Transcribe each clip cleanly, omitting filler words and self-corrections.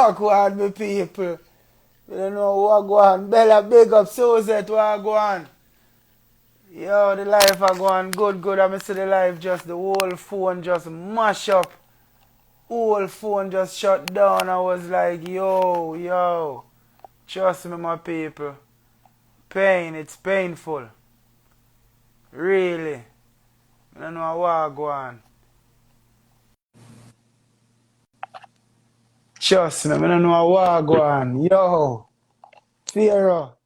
Walk on, me people. You don't know what go on. Bella, big up Suzette, what go on. Yo, the life are going good, good. I see the life just, the whole phone just mash up. Whole phone just shut down. I was like, yo. Trust me, my people. Pain, it's painful. Really. I don't know what go on. Trust me, I don't know what go on. Yo, Pharaoh.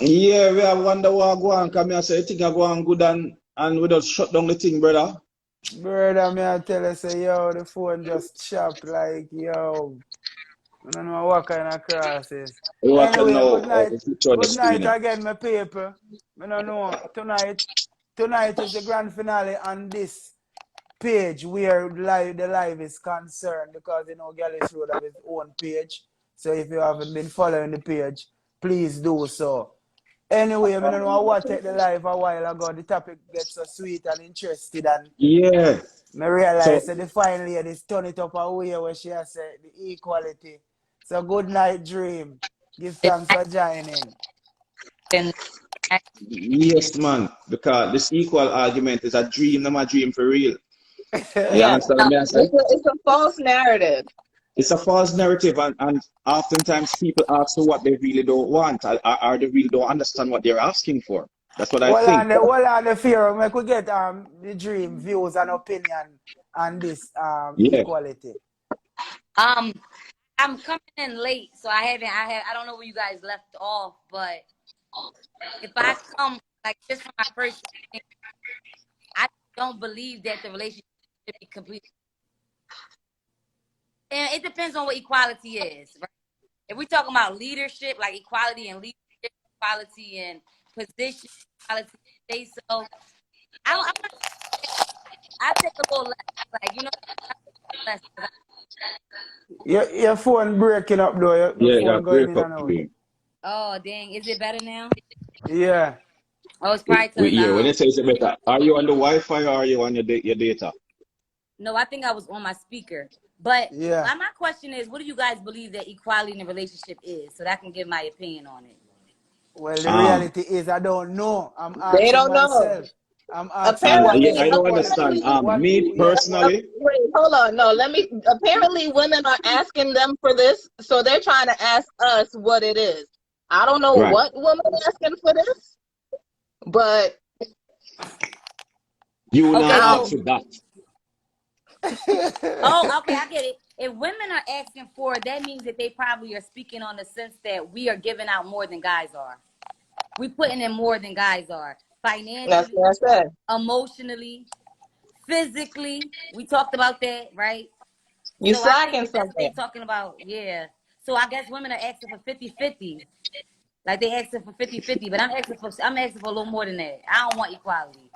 Yeah, we have wonder what go on. Come here, say you think I go on good and we just shut down the thing, brother. Brother, me I tell you, say, yo, the phone just chopped like, yo. I don't know what kind of crosses. You want to Anyway, know good how to night. switch on the Good night screen. again, my people. I don't know. Tonight is the grand finale on this page where the live is concerned because you know GYALIS ROAD have its own page. So if you haven't been following the page, please do so. Anyway, I don't know what take the live a while ago. The topic gets so sweet and interested and Yeah. I realize So that the fine ladies turn it up a way where she has said the equality. So good night, Dream. Give thanks for joining. And yes, man, because this equal argument is a dream, not a dream for real. You Yeah, understand me? I say? it's a false narrative. It's a false narrative, and oftentimes people ask for what they really don't want, or they really don't understand what they're asking for. That's what I think. Well on the fear, we could get the Dream views and opinion on this Yeah. equality. I'm coming in late, so I don't know where you guys left off, but if I come like just from my first thing, I don't believe that the relationship should be complete. And it depends on what equality is, right? If we're talking about leadership, like equality and leadership, equality and position, equality, say so. I take a little less, like less. Your phone breaking up though. Your Yeah, phone going break in up. and out. Oh dang, is it better now? Yeah. Oh, it's probably because Yeah, when they say it's better, are you on the Wi-Fi or are you on your data? No, I think I was on my speaker. But Yeah. my question is, what do you guys believe that equality in a relationship is? So that I can give my opinion on it. Well, the reality is I don't know. I'm They asking don't know. myself. I'm asking What Yeah, is I don't equality. understand. equality? Me Yeah. personally, Wait, hold on. No, let me. Apparently, women are asking them for this, so they're trying to ask us what it is. I don't know right. what woman asking for this, but You will Okay, not so ask for that. okay, I get it. If women are asking for it, that means that they probably are speaking on the sense that we are giving out more than guys are. We putting in more than guys are. that's Financially, what I said. emotionally, physically. We talked about that, right? You So I think slacking that that's what they're something. talking about. Yeah. So I guess women are asking for 50-50. Like they asking for 50-50, but I'm asking for a little more than that. I don't want equality.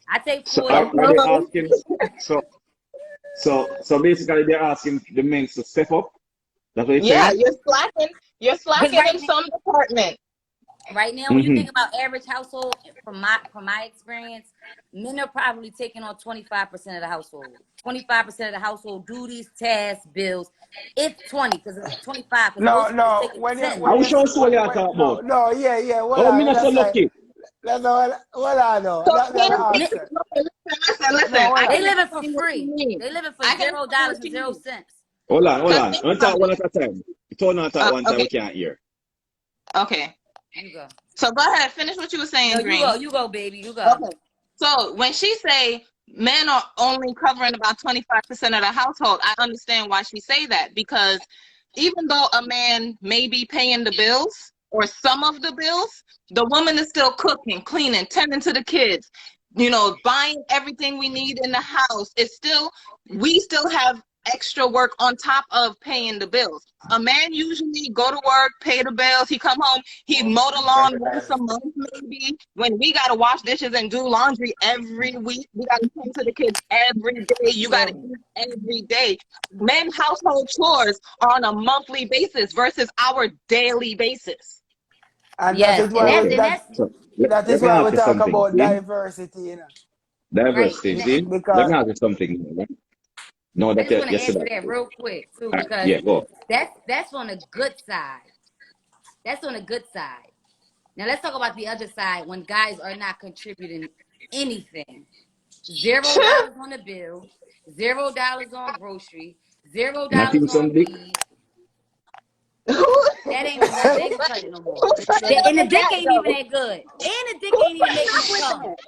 I take So 40. are they asking? So so basically they're asking the men to step up. That's what you're Yeah, saying. you're slacking. You're Because slacking in some department. right now, when you Mm-hmm. think about average household, from my experience, men are probably taking on 25% of the household. 25% of the household duties, tasks, bills. If 20, because it's 25, because most people is No. taking When you 10. I when was you sure so you talk about. no, yeah. Hold Oh, me on. not so lucky. Let's hold on no. So Let me can Men, answer. listen. No, hold I they on. can living for explain what you free. mean. They living for I can explain $0 what and you zero mean. cents. Hold on, hold Because on. think Let's talk about one it. at a time. You told not at one time we Okay. can't hear. Okay. You go. So go ahead. Finish what you were No, saying, you go. Dream. You go, baby. You go. Okay. So when she say men are only covering about 25% of the household, I understand why she say that, because even though a man may be paying the bills or some of the bills, the woman is still cooking, cleaning, tending to the kids, buying everything we need in the house. We still have extra work on top of paying the bills. A man usually go to work, pay the bills, he come home, he mow the lawn once a month maybe. When we gotta wash dishes and do laundry every week, we gotta tend to the kids every day. You gotta eat every day. Men household chores are on a monthly basis versus our daily basis. And that Yes, is and why that's Okay. and that's So that let is me why we ask you talk something. about See? diversity, Diversity. right. See? Let Because me ask you something. Right? No, I that just want to yes, answer that. that real quick too, All right, because yeah, go. that's on the good side. That's on the good side. Now let's talk about the other side when guys are not contributing anything. $0 on the bill, $0 on grocery, Not $0 even on some dick. weed. Who That ain't no money. They ain't gonna cut it no more. said And the dick that ain't even though? that good. And the dick Who ain't even said making that? you Wait a come. minute.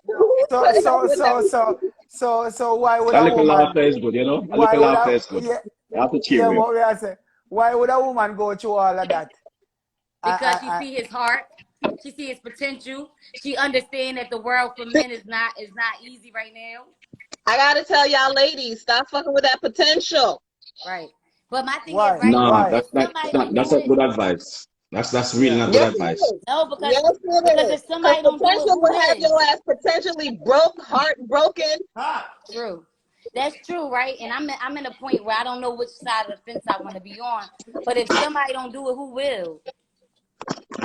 Who So said that so would never so so so why would A a little woman? laughter is good, you know. A Why little would a laughter is good. yeah I have to cheer yeah? you. What we are say? Why would a woman go through all of that? Because she I, see his heart, she see his potential. She understand that the world for men is not easy right now. I gotta tell y'all ladies, stop fucking with that potential. Right. But my thing is, why? right, Nah, Why? if somebody don't that's do a it, good advice. That's really Yeah. not good Yes, it advice. is. no, Yes, because it if is. Because somebody don't do it, potential who will have is? your ass potentially broke, heartbroken. True. That's true, right? And I'm in a point where I don't know which side of the fence I want to be on. But if somebody don't do it, who will?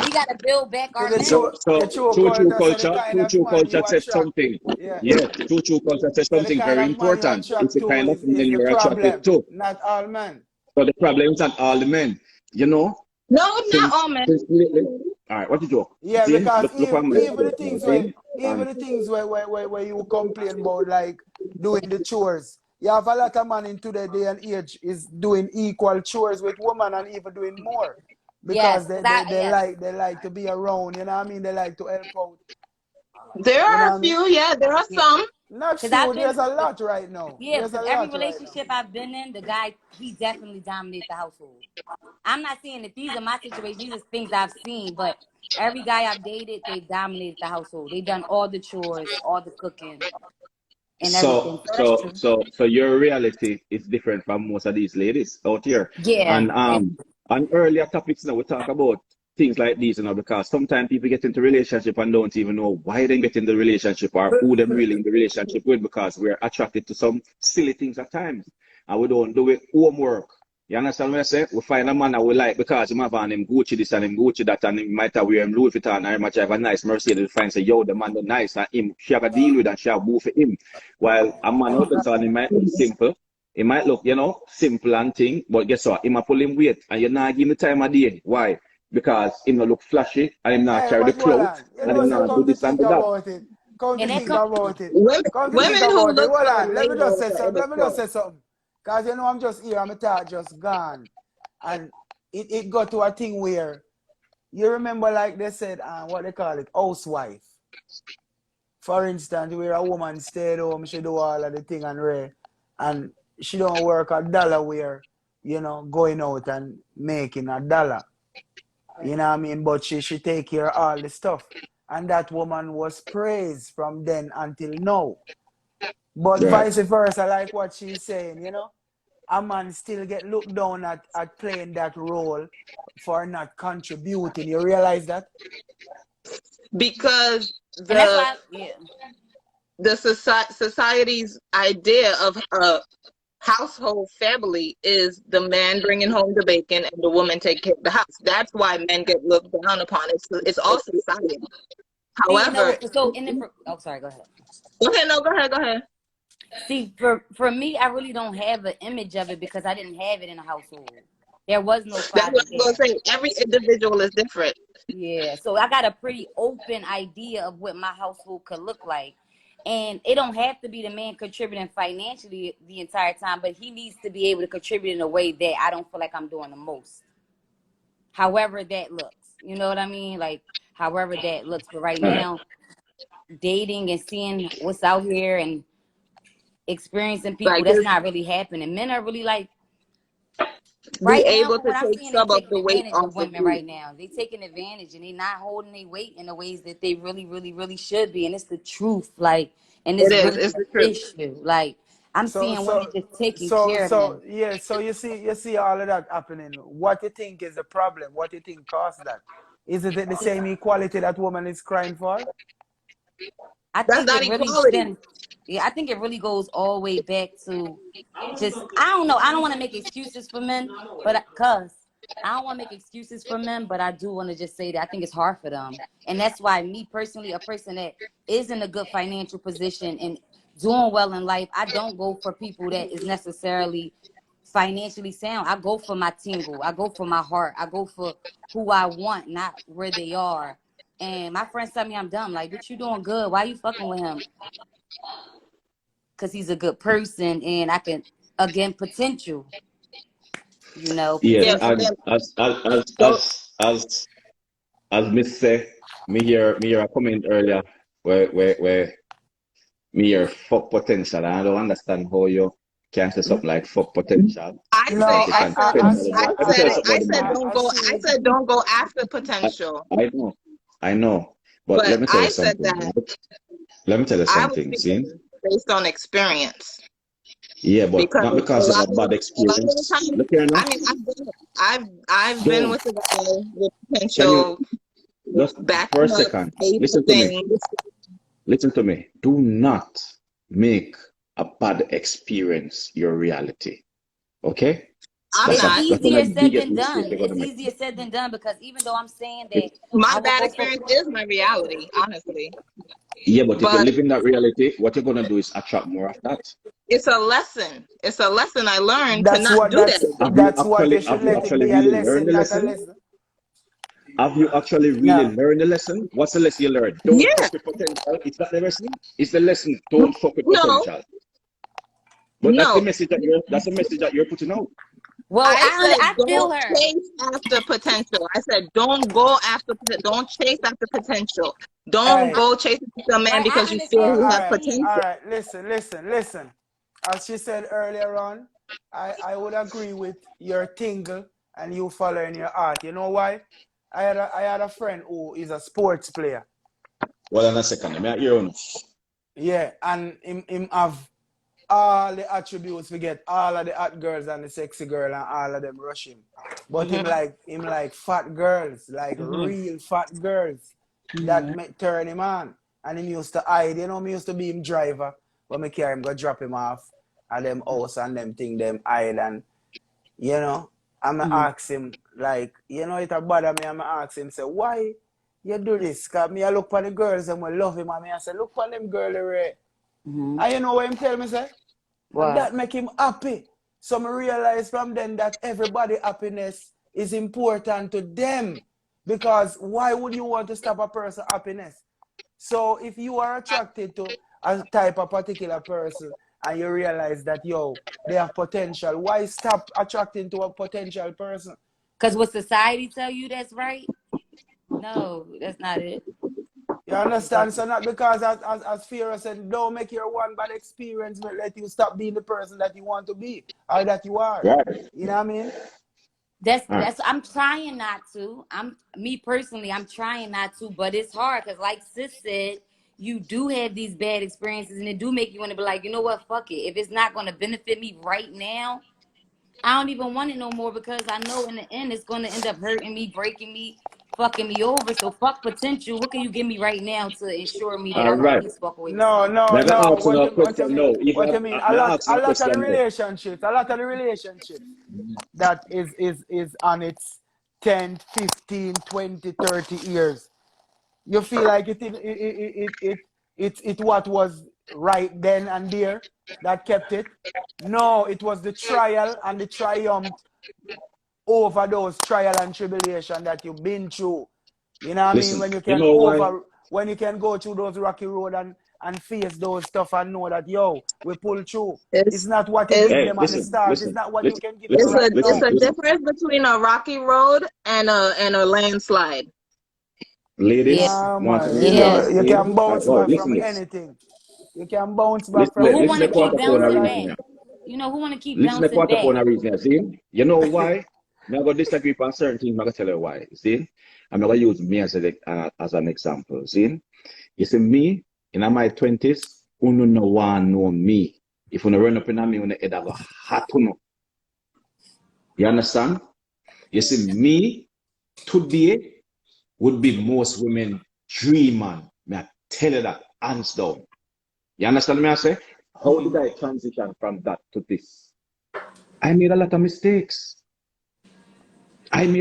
We got to build back So our men. the true True culture, so the culture, kind true of true man culture you says attract. something. Yeah. Yeah, true culture says So the something kind very of man you important. It's attract the to kind of is men the you're attracted problem, to. not all men. So the problem is not all the men. You know, No, not since all men. since lately. All right, what you do? Yeah, See, because look what I'm saying. even the things where you complain about like doing the chores. You have a lot of man in today day and age is doing equal chores with women and even doing more. Yes, Because because yes. they like to be around, you know what I mean? They like to help out. There You know are a what I mean? few, yeah, there are Yeah. some. Not Because few, I've been, there's a lot right now. yeah, There's because a every lot right now. relationship I've been in, the guy, he definitely dominated the household. I'm not saying that these are my situations, these are things I've seen, but every guy I've dated, they've dominated the household. They've done all the chores, all the cooking, and everything. So So that's so true. so so your reality is different from most of these ladies out here. Yeah. And Yeah. on earlier topics now we talk about things like these, because sometimes people get into relationship and don't even know why they get in the relationship or who them really in the relationship with, because we're attracted to some silly things at times and we don't do it homework. You understand what I say? We find a man that we like because him have on him Gucci this and him Gucci that, and him might have wear him Louis Vuitton and he might have a nice Mercedes. We find say, yo, the man the nice, and him she have a deal with and she have boo for him. While a man out there, he might look simple. It might look, simple and thing, but guess what? He might pull him weight and you're not giving the time of day. Why? Because he not look flashy and he not Hey, carry the but clout Roland, you and know, he so not do come to this and think do that. about it. Come to And that think comes, about it. Women, Come to think women who about it. look Hold good on. Let lay me just low say for something. other Let me just clothes. say something. Because I'm just here, I'm a thought just gone. And it got to a thing where you remember like they said, what they call it, housewife. For instance, where a woman stay at home, she do all of the thing and she don't work $1 where, going out and making $1. You know what I mean? But she take care of all the stuff. And that woman was praised from then until now. But Right. vice versa, like what she's saying, a man still get looked down at playing that role for not contributing. You realize that? Because and that's why, yeah. the society's idea of a household family is the man bringing home the bacon and the woman take care of the house. That's why men get looked down upon. It's all society. See, However, so in the, oh, sorry, go ahead. go ahead, no, go ahead, go ahead. See, for me, I really don't have an image of it because I didn't have it in a household. There was no That's father what I'm gonna there. say. Every individual is different. Yeah, so I got a pretty open idea of what my household could look like. And it don't have to be the man contributing financially the entire time, but he needs to be able to contribute in a way that I don't feel like I'm doing the most. However that looks. You know what I mean? Like, however that looks. But right Right. now, dating and seeing what's out here and experiencing people, Like that's just not really happening. Men are really like, be right now, able from to what I'm take seeing, they some of taking the weight advantage off of of women you. right now. They taking advantage and they not holding their weight in the ways that they really, really, really should be. And it's the truth. Like, and it's It is. really It's an the truth. issue. Like, I'm So seeing women so just taking care of men. yeah, so you see all of that happening. What you think is the problem? What you think caused that? Is it the same equality that woman is crying for? I That's think not it really equality. stems. Yeah, I think it really goes all the way back to just, I don't know. I don't want to make excuses for men, but cuz I don't want to make excuses for men, but I do want to just say that I think it's hard for them. And that's why me personally, a person that is in a good financial position and doing well in life, I don't go for people that is necessarily financially sound. I go for my tingle. I go for my heart. I go for who I want, not where they are. And my friends tell me I'm dumb. Like, bitch, you doing good. Why you fucking with him? Because he's a good person, and I can, again, potential. You know, Yes, Yeah, but potential. and then don't. as Miss say, me hear a comment earlier where me hear fuck potential. And I don't understand how you can say something like fuck potential. I No, say, If you I can said, spend I money. I Let me tell said you it. something I about the said man. don't I go. I see. said don't go after I, potential. I know. But But let me tell you I said something. that Let me tell you I was something. See? speaking based on experience Yeah, but because not because of a bad a lot of the experience. time, Look here now. I mean, I've been Don't. with a guy with Can you potential, just back for a him up, second pay for listen to me? things. Listen to me. Do not make a bad experience your reality. Okay? I'm It's not. That's one of easier the said biggest than mistakes done. you're gonna It's make. easier said than done because even though I'm saying that It, My I will bad go for, experience is my reality, honestly. yeah, but if you But live in that reality, what you're gonna do is attract more of that. it's a lesson. It's a lesson I learned to That's not what do that again. that's what you should Have you let it actually be, a really learned the lesson, not a lesson? lesson. Have you actually really No. learned the lesson? What's the lesson you learned? Don't Yeah. fuck with potential. It's not the lesson. It's the lesson. Don't fuck with No, potential. But that's the no. message that you're putting out. well, I said I feel don't her. chase after potential. I said don't go after, don't chase after potential. Don't Hey. go chasing after a man Right, I because you feel understand he what All you're has right, saying. all potential. right. Listen. As she said earlier on, I would agree with your tingle and you following your heart. You know why? I had a friend who is a sports player. Well, in a second, let me hear you. Yeah, and him have all the attributes we get, all of the hot girls and the sexy girl and all of them rush him. But Hmm. him like fat girls, like Hmm. real fat girls that make turn him on. And him used to hide, me used to be him driver, but me carry him go drop him off at them house and them thing them hide and you know, I'm Hmm. ask him like, it a bother me, I'm ask him say, why you do this? Cause me I look for the girls and we love him and me I say, look for them girl Ray. Hmm. And you know what him tell me say? And What? that make him happy. So I realize from then that everybody happiness is important to them. Because why would you want to stop a person happiness? So if you are attracted to a type of particular person and you realize that they have potential, why stop attracting to a potential person? Because what society tell you that's right? No, that's not it. You understand? So not because as Fear said, don't make your one bad experience but let you stop being the person that you want to be or that you are. Right. You know what I mean? All right. That's I'm trying not to. I'm me personally, I'm trying not to, but it's hard because like sis said, you do have these bad experiences and it do make you want to be like, you know what, fuck it. If it's not gonna benefit me right now, I don't even want it no more because I know in the end it's gonna end up hurting me, breaking me, fucking me over. So fuck potential. What can you give me right now to ensure me that All I can at right. least walk away with No, something? no, May I no. ask you a What you question mean? now? What you mean? May I ask you A a lot of the question now? relationships, that is on its 10, 15, 20, 30 years. You feel like it what was right then and there that kept it. No, it was the trial and the triumph over those trial and tribulation that you've been through. You know what I mean? Listen, you know why? When you can go through those rocky road and face those stuff and know that we pull through. It's It's not what you it's give Hey, them at the start. It's not what you can give them it's right it's now. a difference between a rocky road and a landslide. Yeah. Ladies, Nah, want to man. hear me? Yeah. You See? can bounce Oh, back listen from this. anything. You can bounce back Listen, But from who listen wanna the anything keep quarter if you phone bouncing reason realize back? it. here. You know, who wanna keep Listen the bouncing quarter back? phone reason here. See? You know why? I'm going to disagree on certain things. I'm going to tell you why. See? I'm going to use me as an example. See? You see, me, in my 20s, who no one know me. If you run up in me, you head have a hat on. You understand? You see, me today would be most women dream, man. May I tell you that, hands down. You understand me? I say, how did I transition from that to this? I made a lot of mistakes. And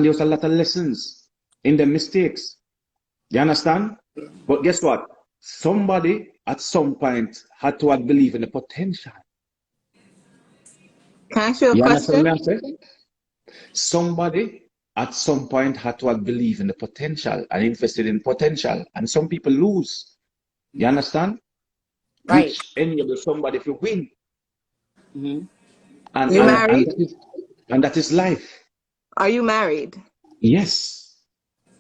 there was a lot of lessons in the mistakes. You understand? But guess what? Somebody at some point had to have believe in the potential. Can I ask you a You understand question? what I'm saying? Somebody at some point had to have believed in the potential and invested in potential. And some people lose. You understand? Right. Which enables somebody to win. Mm-hmm. And, You and, married? and that is life. Are you married? Yes.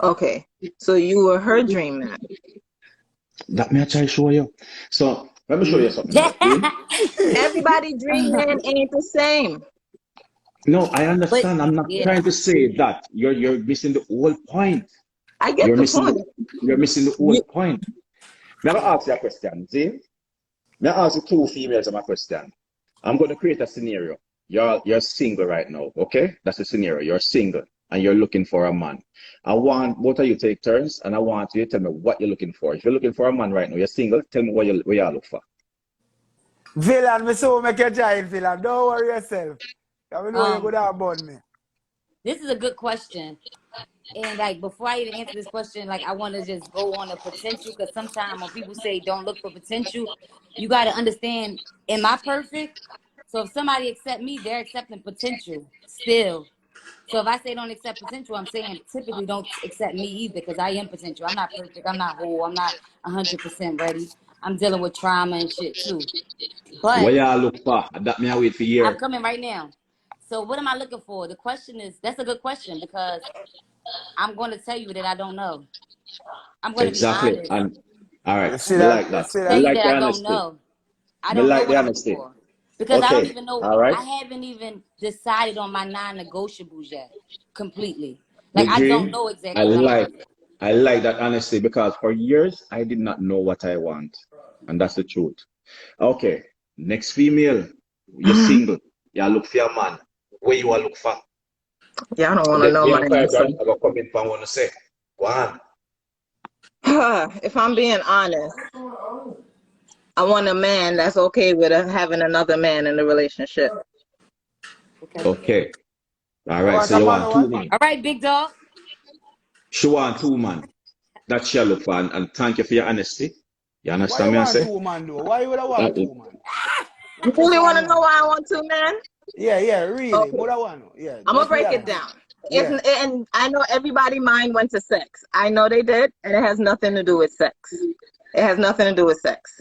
Okay. So you were her dream man. That may I try to show you. So let me show you something now. Everybody dream man ain't the same. No, I But understand. I'm not yeah, trying to say that. You're missing the whole point. I get the point. You're missing the whole point. Now I ask you a question. See? Now I ask you two females on my question. I'm going to create a scenario. You're single right now, okay? That's the scenario. You're single and you're looking for a man. I want both of you take turns and I want you to tell me what you're looking for. If you're looking for a man right now, you're single, tell me what you look for. Villain, me so make a giant villain. Don't worry yourself. I know you're good about me. this is a good question. And like before I even answer this question, like I want to just go on the potential, because sometimes when people say don't look for potential, you got to understand, am I perfect? So if somebody accept me, they're accepting potential still. So if I say don't accept potential, I'm saying typically don't accept me either, because I am potential. I'm not perfect. I'm not whole. I'm not 100% ready. I'm dealing with trauma and shit too. What But y'all look for? That me I wait for I'm year. coming right now. So what am I looking for? The question is, that's a good question, because I'm going to tell you that I don't know. I'm going to be Exactly. honest. And all You right, see me that? like You that. see Me Tell that? you like that the I don't honesty. know. I Me don't know like the what I'm looking honesty. for, because I don't Okay. even know. All right. I haven't even decided on my non-negotiables yet completely. The Like I don't dream. know I exactly what I'm like looking for. I like that honesty because for years I did not know what I want. And that's the truth. Okay. Next female. You're single. You look for a man. Where you are look for? Y'all don't want And to then know me my and Kyle answer. I got comment and want to say, go on. If I'm being honest, I want a man that's okay with having another man in the relationship. Okay. Okay. All You right. want So a you man want or two what? man. All right, big dog. She want two man. That's she look for. And thank you for your honesty. You Why understand you me I want say? two man though? Why you would have want two man? You Not just really want one to know man. why I want two men? Yeah, really. Okay, But I want to. Yeah, I'm gonna just be break it honest. down. Yeah. And I know everybody mind went to sex. I know they did, and it has nothing to do with sex. It has nothing to do with sex.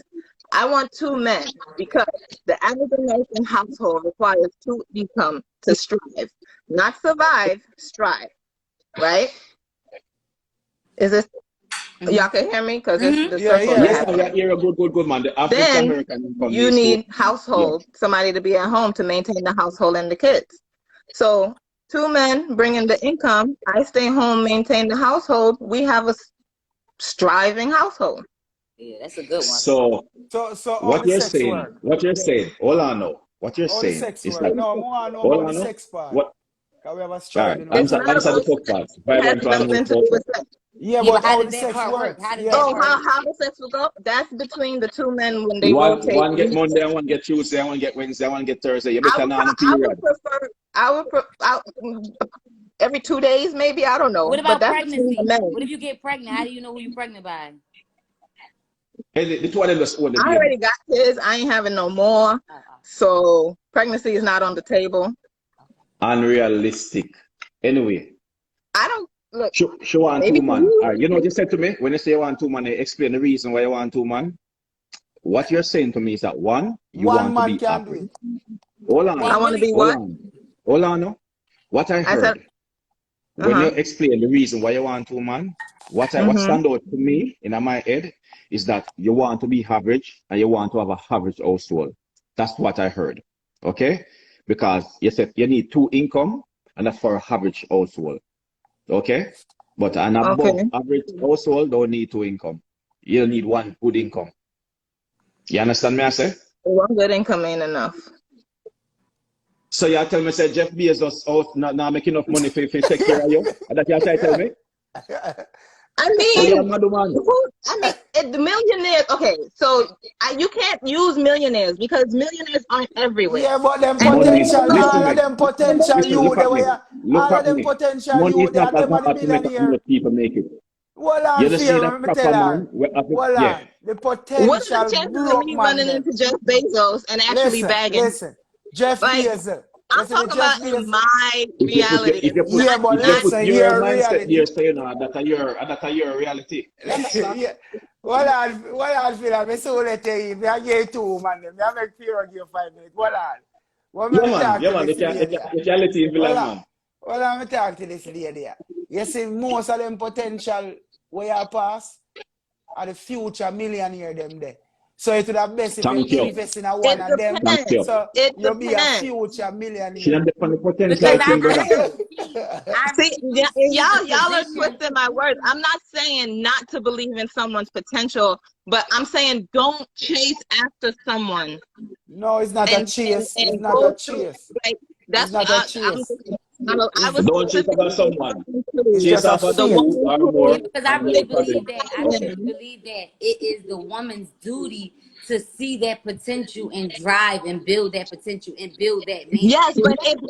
I want two men because the average American household requires two income to strive, not survive, strive. Right? Is this y'all can hear me? Because it's the Yeah, circle yeah, that Yes, yeah. sir. happened. You're a good man. The average Then American income you is to, need yeah. household, somebody to be at home to maintain the household and the kids. So two men bringing the income, I stay home, maintain the household. We have a striving household. Yeah, that's a good one. So So how the sex work? hold on now. What you're How the saying sex is work? that, No, more I know hold about the on now. sex part. What? Cause we have a All right. striving It's Answer, not household. answer the about first sex. part. It has Vibrant and move nothing to do forward. with sex. Yeah, Yeah, but but how how does the that sex part work? works? How does that Yeah. Oh, part? how the sex will go? That's between the two men when they rotate. One get Monday, and one get Tuesday, and one get Wednesday, and one get Thursday. You better not on a I would period. prefer. Every 2 days, maybe. I don't know, What but about that's between the pregnancy? men. What if you get pregnant? How do you know who you're pregnant by? Hey, the two of them just own the I baby. already got kids. I ain't having no more. Oh, So pregnancy is not on the table. Unrealistic. Anyway, I don't look. she want Maybe two for man. you, All right, you know what you said to me? When you say you want two man, explain the reason why you want two man. What you're saying to me is that one, you One want to man be can do average. it. Hold I on. they want to really. be Hold what? on. Hold on. No. What I I said, heard when you uh-huh. explain the reason why you want two man, what Mm-hmm. stand out to me in my head is that you want to be average and you want to have a average household. That's what I heard. Okay? Because you said you need two income and that's for a average household. Okay? But an above Okay. average household don't need two income. You need one good income. You understand me, I say? One good income ain't enough. So you tell me, say Jeff Bezos out not making enough money for take care of you? And that you try to tell me? I So you're a mean, mad man. the millionaires. Okay, so you can't use millionaires because millionaires aren't everywhere. Yeah, but them And Money, potential, millionaires listen all of me. them potential Listen, you look at there me. where Look all of at them me. potential Money you is there, not as them are the hard to make as millionaire. most people make it. Hold You on, just need fear, a let me proper tell her. man. Hold Yeah. on. The What are the potential chances of broke me man running them. into Jeff Bezos and actually Listen, bagging? listen. Jeff Like, Bezos. I'm Listen, the talking Jeff about in Bezos. my reality, Yeah, but if you not put listen, your your mindset reality. there, so you know that are your reality. You understand? Yeah. What I feel like, I so let you in. I give you 2 man. I make fear give you 5 minutes. What on? What Yeah, me man. talk Yeah, to man. this lady? The reality in What Villan, on? man. What on me talk to this lady? You see, most of them potential where you pass are the future millionaire them there. So it would have best if you Thank you. invest in a one it of them. Thank you. depends. So It you'll be a depends. future She millionaire. not on the Because potential I thing, brother. See, do see the y'all are position. twisting my words. I'm not saying not to believe in someone's potential, but I'm saying don't chase after someone No, it's not a and chase. It's not a go through. chase. Like It's that's not a chase. I It's was Don't chase about specifically someone. referring it's to Chase just a after the fate. two woman or who Yeah, more because I and really more believe probably. that. I truly believe that it is the woman's duty to see that potential and drive and build that potential and build that man. yes, but if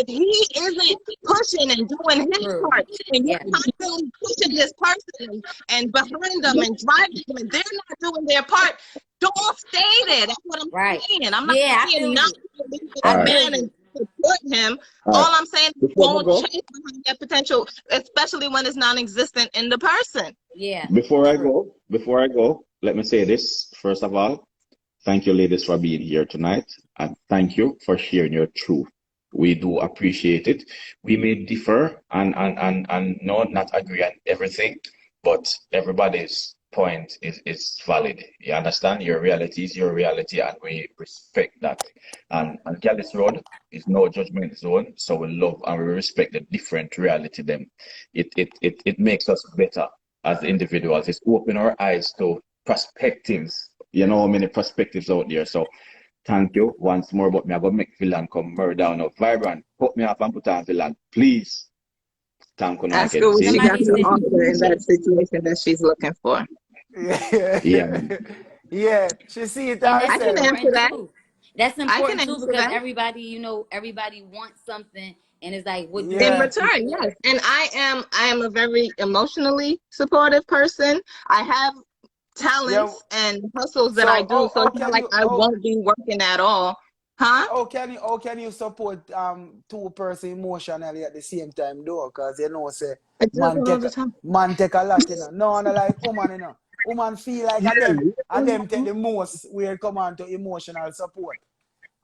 he isn't pushing and doing his True. part, and you're Yeah. constantly pushing this person and behind them and driving them, and they're not doing their part, don't stay there. That's what I'm Right. saying. I'm not Yeah, I saying feel not you. to believe in All I a right. feel man you. and support him. All All right. I'm saying is Before we don't go, chase behind that potential, especially when it's non-existent in the person. Yeah. True. before I go, let me say this. First of all, thank you, ladies, for being here tonight, and thank you for sharing your truth. We do appreciate it. We may differ and not agree on everything, but everybody's point is valid. You understand? Your reality is your reality, and we respect that. And GYALIS Road is no judgment zone, so we love and we respect the different reality them. It makes us better as individuals. It's open our eyes to perspectives. You know how many perspectives out there. So thank you once more. But me I go make Villan come murder down now. Vibrant, put me off and put on Villan. Please. Thank you Ask again. her what See she you. got Somebody to said offer in that situation that she's looking for. Yeah. Yeah. Yeah. She see it and that's I can herself. answer important that. too. That's I can important too answer because that. everybody wants something and it's like, what do In you Yeah. do return, for yes. it? And I am a very emotionally supportive person. I have Yeah. talents and hustles that I So do, so how it's not can like you I won't be working at all. Huh? how can you support two-person emotionally at the same time though? Cause you know say I tell man them all take the time. man take a lot, you know. No, no like woman, you know. Woman feel like a them take the most where it come on to emotional support.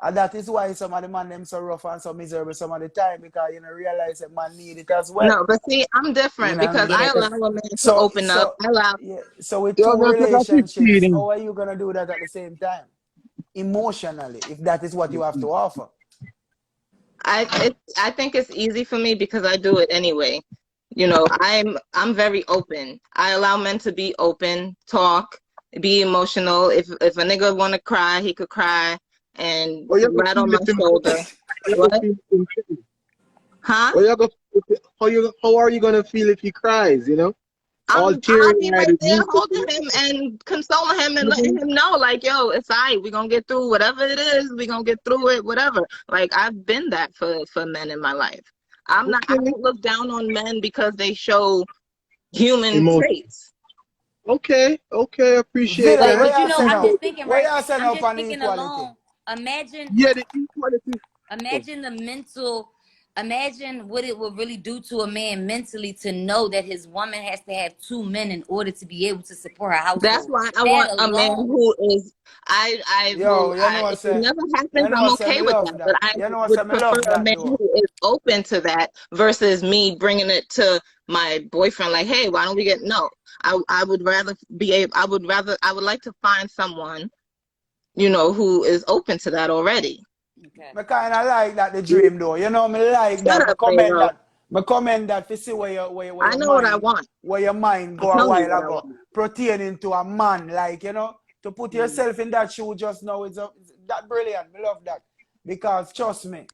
And that is why some of the man them so rough and so miserable some of the time because you know realize that man need it as well. No, but see, I'm You different know what I because mean? I Yeah, allow because a man to So open up. so I allow. yeah, so with You're two going to take a relationships, feeding. how are you gonna do that at the same time? Emotionally, if that is what you have to offer. I think it's easy for me because I do it anyway. You know, I'm very open. I allow men to be open, talk, be emotional. If a nigga want to cry, he could cry and Or you go rattle feel my it in shoulder. you go What? feel it in Huh? Or you go how are you gonna feel if he cries, you know? All teary I'll be eyed right with there music. holding him and consoling him and letting him know, like, yo, it's all right. We're gonna get through whatever it is. We're gonna get through it, whatever. Like I've been that for men in my life. I Okay. don't look down on men because they show human Emotion. traits. Okay, appreciate Villain, Like, what but that. you y'all know, say I'm now? just thinking, What right? y'all say I'm now just upon the thinking equality? alone. Imagine Yeah, the equality. Imagine the mental, imagine what it would really do to a man mentally to know that his woman has to have 2 men in order to be able to support her that's household. why I That want a man alone. who is I Yo, will you know I what I if it say? never You happens, know I'm what I say? okay Me with love that. But that. I You know what I say? would Me prefer love a that man though. who is open to that versus me bringing it to my boyfriend like, hey, why don't we get no. I would rather be able I would like to find someone, who is open to that already. Okay. Me kind of like that the dream though. You know, me like Shut that. Me up, comment Pharaoh. that. Me comment that to see I know what I want. where your mind I go a tell you while what I ago, want. pertaining to a man. Like to put Mm. yourself in that shoe just now is that brilliant. Me love that because trust me,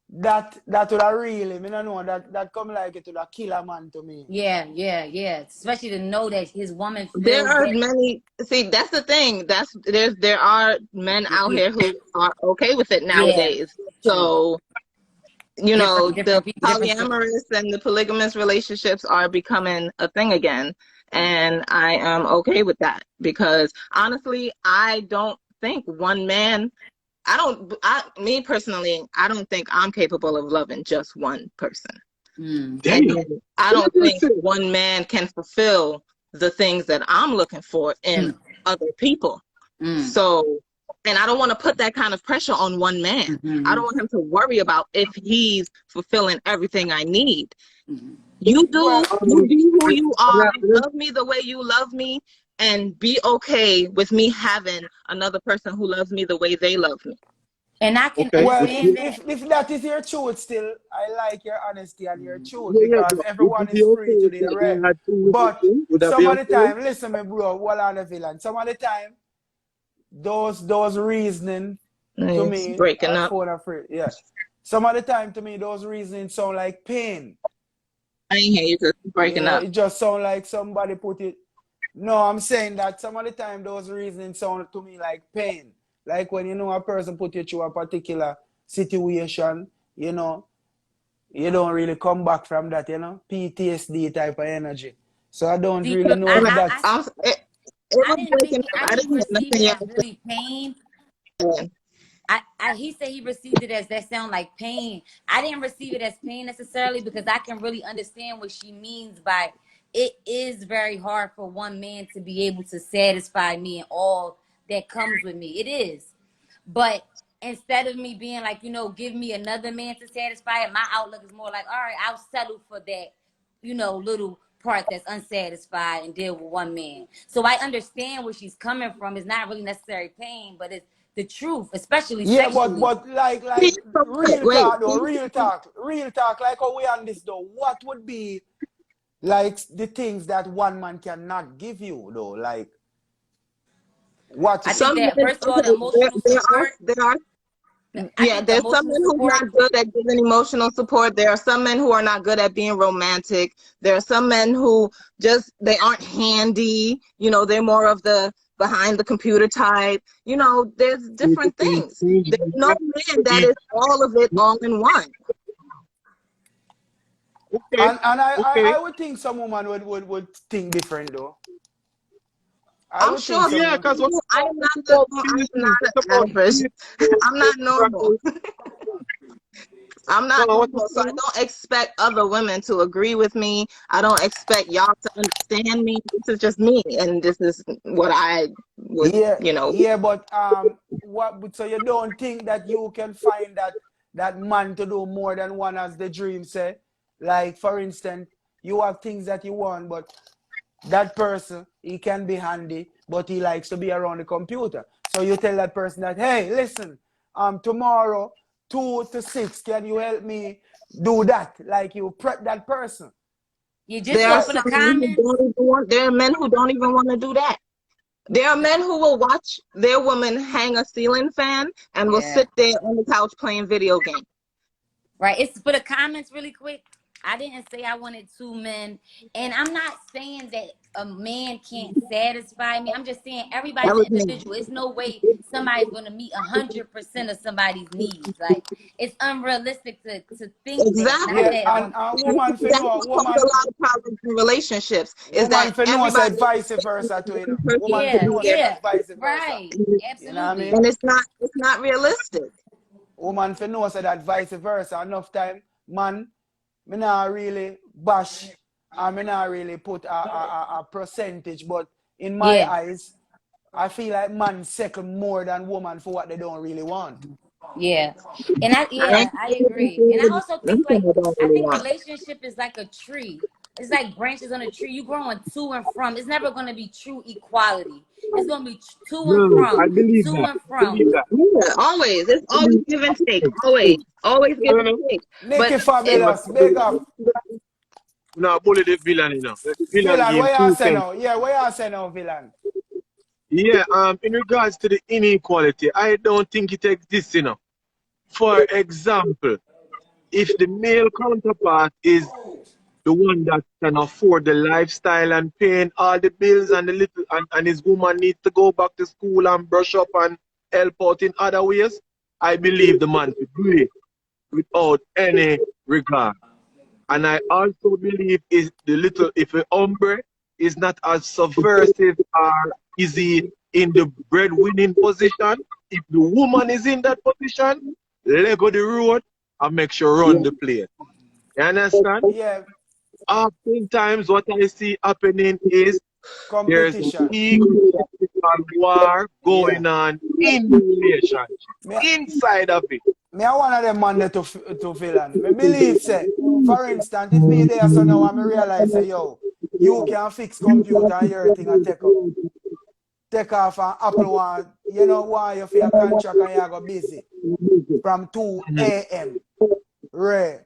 that would have really. Me no know that come like it would have kill a man to me. Yeah, yeah, yeah. Especially to know that his woman There feels are that. many. See, that's the thing. There are men out Yeah, here who are okay with it yeah. nowadays. True. So you know, the different. polyamorous and the polygamous relationships are becoming a thing again. And I am okay with that because honestly, I don't think one man, me personally, I don't think I'm capable of loving just one person. Mm. And I don't think one man can fulfill the things that I'm looking for in other people. So, and I don't want to put that kind of pressure on one man. I don't want him to worry about if he's fulfilling everything I need. You do who you are, love me the way you love me, and be okay with me having another person who loves me the way they love me. And I can Well, understand that. if that is your truth still, I like your honesty and your truth Yeah, because but everyone would it is be free okay to if their that right. guy had two with But you? Would that some be of the okay? time, listen me bro, well on the villain. Some of the time, those reasoning to It's me breaking are up. phone afraid. Yeah. Some of the time to me those reasoning sound like pain. I ain't hear you because it's You breaking know, up. it just sound like somebody put it. No, I'm saying that some of the time those reasoning sound to me like pain. Like when you know a person put you through a particular situation, you know, you don't really come back from that, you know, PTSD type of energy. So I don't See, really know if that's. It I was didn't breaking think up. I I didn't didn't hear receive nothing it y'all as really pain. said. He said he received it as that sound like pain. I didn't receive it as pain necessarily because I can really understand what she means by it is very hard for one man to be able to satisfy me and all that comes with me. It is. But instead of me being like, give me another man to satisfy it, my outlook is more like, all right, I'll settle for that, little part that's unsatisfied and deal with one man. So I understand where she's coming from. It's not really necessary pain, but it's the truth, especially Yeah, sexually. but like real Wait. talk though, real talk. Like how we on this though, what would be like the things that one man cannot give you though? Like what? I think Some that men, first of all, the there, emotional support. there are I Yeah, think the there's some emotional men who's support. not good at giving emotional support. There are some men who are not good at being romantic. There are some men who they aren't handy. They're more of the behind the computer type. There's different things. There's no man that is all of it all in one. Okay, And okay. I would think some woman would think different though. I I'm would think sure some Yeah, woman. because what I am not about I'm feelings? not What an about average. I'm not normal. feelings? I'm not No, what normal, so I don't expect other women to agree with me. I don't expect y'all to understand me. This is just me, and this is what I would, Yeah, but what? So you don't think that you can find that man to do more than one as the dream say? Like for instance, you have things that you want, but that person he can be handy, but he likes to be around the computer. So you tell that person that, hey, listen, tomorrow 2 to 6, can you help me do that? Like you prep that person. You just There do are it for the some men who comments. don't even want. There are men who don't even want to do that. There are men who will watch their woman hang a ceiling fan and will Yeah. sit there on the couch playing video games. Right. It's for the comments really quick. I didn't say I wanted 2 men. And I'm not saying that a man can't satisfy me. I'm just saying That everybody's was an me. individual. It's no way somebody's gonna meet 100% of somebody's needs. Like it's unrealistic to think that. Not Yeah, Exactly. that and a woman for That's know, what causes a lot of problems in relationships. Is woman that for know said everybody vice expects versa too, you know. one person Woman for to yeah, do know said everything, yeah. that vice versa. Right. You know what I mean? Absolutely. and it's not realistic. Woman for know said that vice versa. Enough time, man, me not really bash and me not really put a percentage, but in my Yeah. eyes, I feel like man settle more than woman for what they don't really want. Yeah. And I agree. And I also think like I think relationship is like a tree. It's like branches on a tree. You growing to and from. It's never gonna be true equality. It's gonna be to and No, I from, believe to that. and I believe from. that. Yeah, always. It's I always believe give and take. Always give no, and no. take. But Nikki it, No, Fabulous, big up. no, bully the villain, you know. The villain Villain, game what you too say can. now? Yeah, what you say now, villain? Yeah, in regards to the inequality, I don't think it exists, you know. For example, if the male counterpart is the one that can afford the lifestyle and paying all the bills and the little and his woman needs to go back to school and brush up and help out in other ways, I believe the man to do it. without any regard. And I also believe is the little if a hombre is not as subversive or is he in the breadwinning position, if the woman is in that position, let go the road and make sure run the place. You understand? Yeah, Oftentimes what I see happening is there's competition. egotistical war Yeah. going on in the relationship, Me, inside of it. me are one of them man there to villain. Me believe say, for instance, if me there so now I me realize say, yo, you can fix computer and everything and take off and Apple one, you know why you for your contract and you go busy from 2 a.m. Right.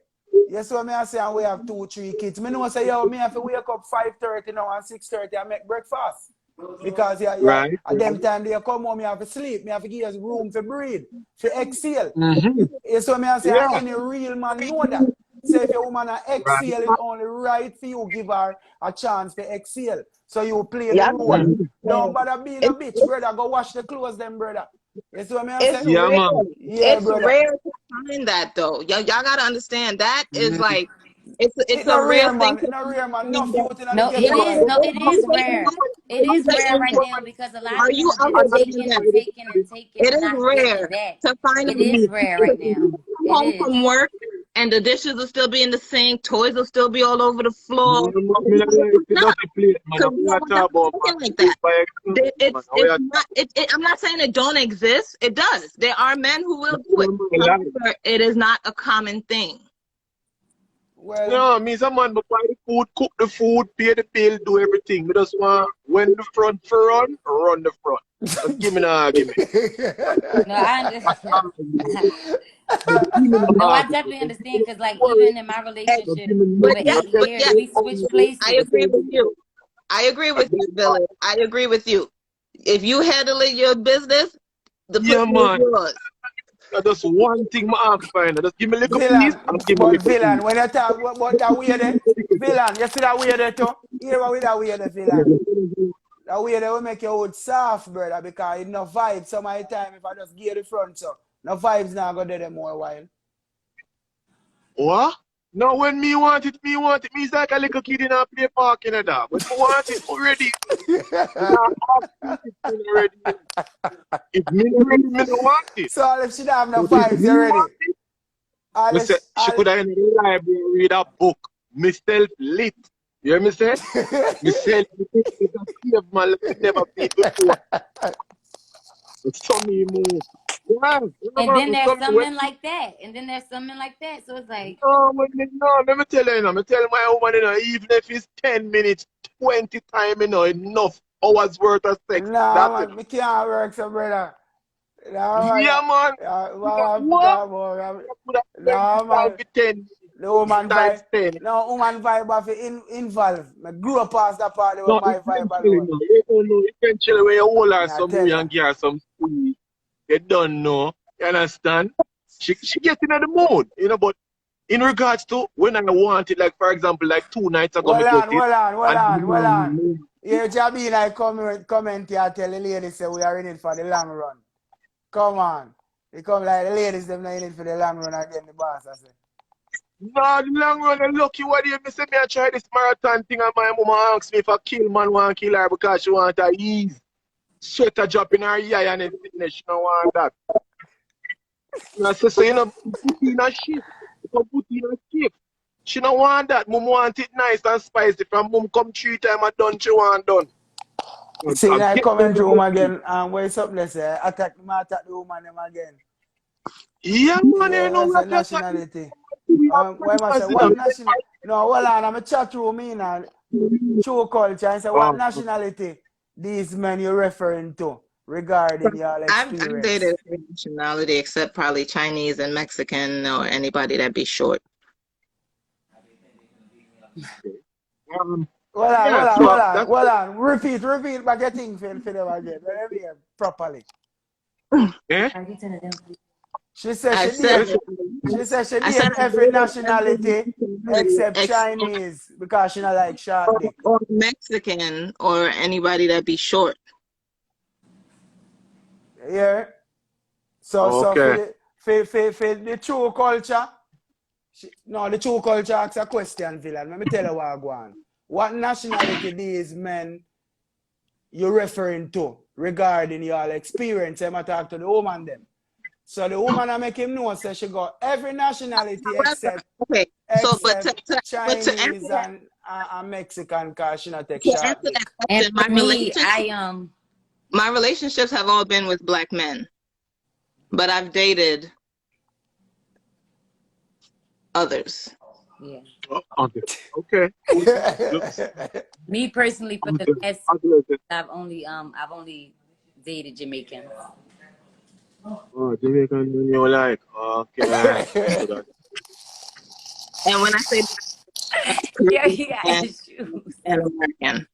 Yes, what me I say, and we have 2-3 kids. Me know say, yo, me have to wake up 5:30 now and 6:30 and make breakfast. Because Right? at them time they come home, me have to sleep, me have to give us room to breathe, to exhale. Yes, what me I say, Yeah. any real man know that. Say if your woman Right. exhale, it only right for you give her a chance to exhale. So you play the Yeah. role. Don't bother being a bitch, brother. Go wash the clothes then, brother. You see what I It's say? Yeah, rare. man. Yeah, It's brother. rare to find that though. Y'all gotta understand that is like it's It's a not rare rare, thing man. to It's not rare, man. find Enough that. youth in the No, it ghetto is. life. No, it is rare. It I'm is rare saying right now because a lot are of you them just taking and understanding? taking and taking It and is not rare giving back. to find a It is man rare right now. come It home is. from work and the dishes will still be in the sink, toys will still be all over the floor. Me not like the Not dirty place, man. because We are talking about man. thinking like that. By example, man. We It's are not. I'm not saying it don't exist. It does. There are men who will do it. talking However, it is not a common thing. Well, no, me some man, but buy the food, cook the food, pay the bill, do everything. Me just want when the front for run the front. Just give me the argument. No, I understand. Just give me the No, I argument. definitely understand because, like, Worry. even in my Just relationship give me over Yeah, 8 but years, yeah, we switched I places. agree with you. I agree with you, Billy. I agree with you. If you handling your business, the Yeah, pussy is man. yours. Just one thing I ask for. Just give me a little piece villain, and give me a but little villain, piece. when you talk about that way there, villain, you see that way there too? Hear what with that way there, villain. That way there will make your old soft, brother, because it no vibe some of the time if I just gear the front, so no vibes now go there more while. What? No, when me want it, me want it. Me is like a little kid in a play park in a dog. When me want it already, me not ask it already. If me not ready, me not want it. So all if she don't have no But if vibes, me you ready? want it, All me if say she could have in the library read a book. Me self lit. You hear me say? Me self lit. Me just save my life never been before. So me move. Yeah, And then there's some some when men like that. And then there's some men like that. So it's like, no, let me tell you, me tell my woman, even if it's 10 minutes, 20 time, enough hours worth of sex. nah, That's man, me can't work, so brother. Nah, yeah, man. man. What I have to What? talk about? You could have Nah, 25 man. to 10 The woman times vibe. 10. No, woman vibe have to involve. I grew up past that part where No, my vibe eventually, alone. no. You don't know. Eventually, when you hold her Me I some tell way you. and give her some food, you don't know. You understand? She gets in the mood, but in regards to when I want it, like for example, like 2 nights ago, me get it. Hold on. And Here, Jabin, I comment here, tell the ladies say we are in it for the long run. Come on. They come like the ladies, them not in it for the long run again, the boss, I say. no, the long run, the lucky what you me say me I try this marathon thing and my mama asks me if I kill man want kill her because she want to ease. Sweat a drop in her eye and everything, she don't want that. And I say, so put in a shift. You put in a shift. She don't want that. Mom want it nice and spicy. From mom come 3 times and done, she want done. See, I now I get come them into the room lucky. again, and what's up, let's say, attack the woman them again. Yeah, man, Yeah, what that's a just nationality. we have Why am I say, breakfast, what national? No, hold on, I'm a chat room in and true culture and say, what Oh, nationality these men you're referring to regarding your I've dated experience? every nationality except probably Chinese and Mexican or anybody that be short. um, Hold on, yeah, hold on, hold so on, that's hold on. Repeat back your thing for them again. Let me hear properly. eh? She said I she said date. That's She said she I said date I every dated every nationality nationality except Chinese because she not like short dick. or Mexican or anybody that be short. Yeah. So okay. for the true culture, No, the true culture asks a question, villain. Let me tell you what I go on. What nationality these men you're referring to regarding your experience? I'm talk to the woman them. So the woman I make him know says she got every nationality except Okay, so but to answer Chinese that, and Mexican because she not take to short answer dick. that And question, for me, my relationships have all been with black men, but I've dated others. yeah. Okay. Me personally, for the last, I've only dated Jamaicans. Oh, Jamaican, you like? Okay. And when I say Yeah, he got and, his shoes. and American,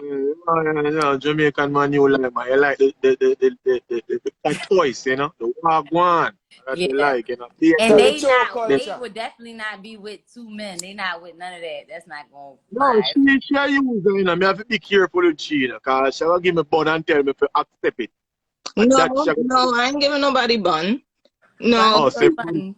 No, Jamaican man, you like, man. You like the toys, you know, the wagwan that you Yeah. like, you know. The, And the they true not, they culture. would definitely not be with two men. They not with none of that. That's not going to no, fly. she use her, you know. Me have to be careful with she, you know, because she will give me bun and tell me to accept it. And no, that she no, I ain't giving nobody bun. Fun, No, oh, say, fun.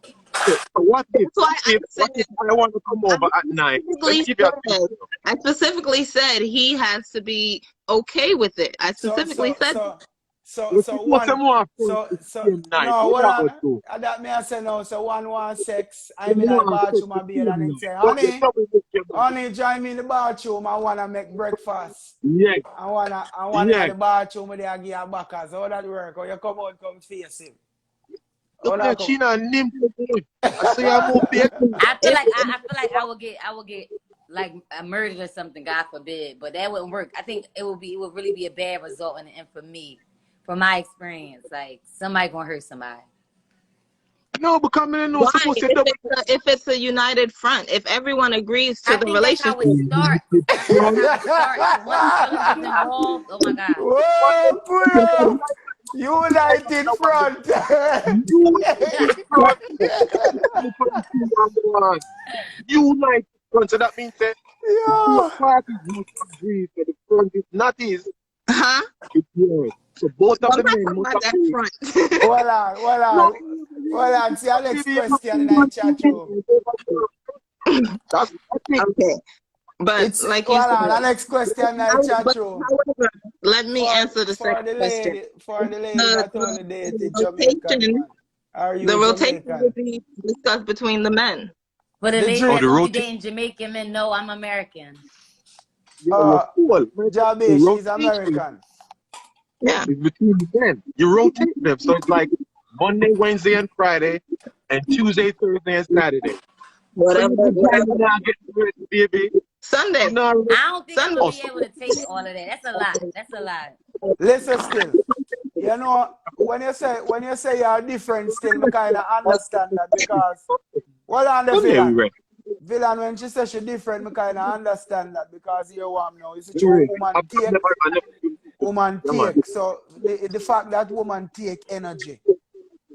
so what if, that's why what if I want to come over at night? Let me give you a I specifically said he has to be okay with it. I So specifically so said so so If so you want one some more food so the so same night, no what hold you want on. to do? That me I say no. So one want sex. You I'm in the want to take bathroom the and bed and same then night. say, Double, honey, double book your money. honey, join me in the bathroom. I wanna make breakfast. Yes, I wanna in yes. the bathroom with the give a backers. How that work? How you come out, come face him? How Look at that that come? China nimble boy. I say I'm more big. I would get like murdered or something, God forbid. But that wouldn't work. I think it would really be a bad result in the end for me, from my experience. Like somebody gonna hurt somebody. No, because I know why supposed to double. if it's a united front, if everyone agrees to I the think that's relationship. how it starts. I think that's how it starts. But once feelings is involved, oh my God. Whoa, pull up! United Front. You like front, so that means that both Yo. parties must agree that the front is not his, Huh? it's yours. So both Well, of I'm the not men talking must about that agree. front. Hold on, hold No, on. Hold on. See our next question in the chat room. that's what I think. Okay. But It's like you hold said, on. The next question in the chat but room. however, let me answer the For second the question. lady that only dated Jamaican Rotation, man. Are the you rotation will Jamaican? be discussed between the men. For the The lady Oh, dream. that's the only rotate. dating Jamaican men, no, I'm American. Yeah, you're cool. The Jabe, she's rotation American. Yeah. is between the men. You rotate them. So it's like Monday, Wednesday, and Friday, and Tuesday, Thursday, and Saturday. So Whatever, you good time whatever. now get ready, baby. Sunday. You know, I don't think I'm Sunday. gonna oh, be able to take all of that. That's a lot. That's a lot. Listen still. You know, when you say you're different still, I kind of understand that because well on the Sunday we villain. ready. Villain when she says she different, I kind of understand that because you want now. It's a true Yeah. woman I've take. never Woman yeah, man. take. So the fact that woman take energy,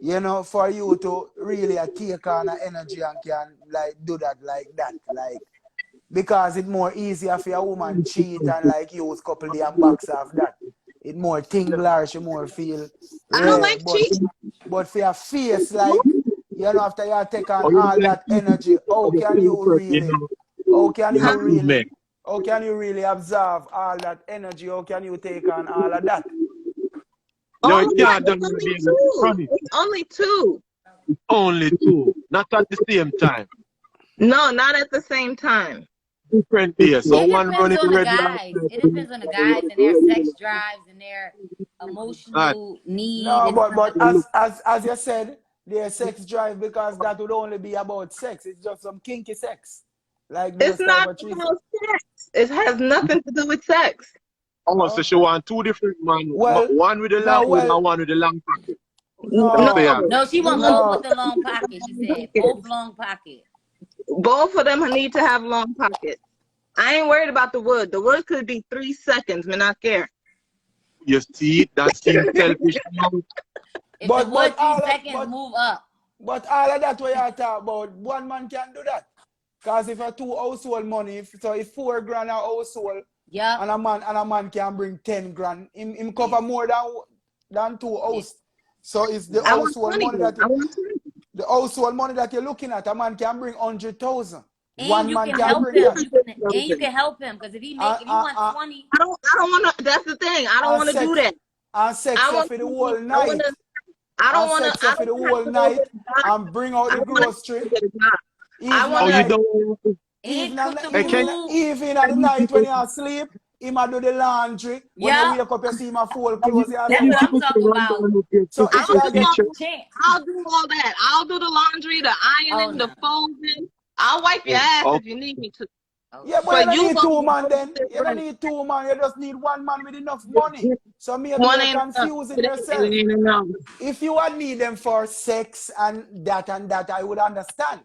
you know, for you to really take on her energy and can like do that like that. Like because it's more easier for a woman cheat and like use couple damn box of that. It more tingle she more feel I don't yeah, like cheating. but for your face like you know after you take on Oh, you all know, like, that energy, you know, how can you know, you Huh? cool really man. how can you really absorb all that energy? How can you take on all of that? No, it Only can't done it's only baby. two. Promise. It's only two. Only two. Not at the same time. No, not at the same time. Different days. So It one depends running on the the red light. guys. It depends on the guys and their sex drives and their Right. emotional need No, and stuff but like that. as you said, their sex drive because that would only be about sex. It's just some kinky sex, like It's those type not of trees. about sex. It has nothing to do with sex. Oh, so she Okay. want two different man. Well, One with the no, long head well, and one with the long pocket. That's No, the no, yeah. No, she want both with no. the long pocket. She said both long pocket. both of them need to have long pockets. I ain't worried about the wood. The wood could be 3 seconds, me not care. You see, that seems selfish. If the wood But 3 seconds, move up. all of that what you talk about, one man can do that. Cause if a two household money, if 4 grand a household, Yup. and a man can bring 10 grand, him cover Yeah. more than two Yeah. house. So it's the I want household 20 money grand. that I want 20. The household money that you're looking at, a man can bring 100,000. And One you man can can help bring him. that. You can help him because if he wants 20. I don't want to. That's the thing. I don't want to do that. And sex I you want for the to. whole night. I don't And want sex to. you I for the don't have whole to go night get a job. and bring out I the don't want grocery. to get a job. I Even want Oh, at you night, don't. And cook the Hey, food. even at the night when you're asleep, he might do the laundry. When you Yeah, wake up, you see him a full clothes. You that's what I'm talking about. So if I'll you do get all, Chance. I'll do all that. I'll do the laundry, the ironing, Oh, the folding. I'll wipe your ass if you need me to. yeah, but you But don't you need gonna two be man able to then. sit You don't right. need two man. You just need one man with enough money. So maybe One you're ain't enough. confusing It yourself. ain't enough. If you would need them for sex and that, I would understand.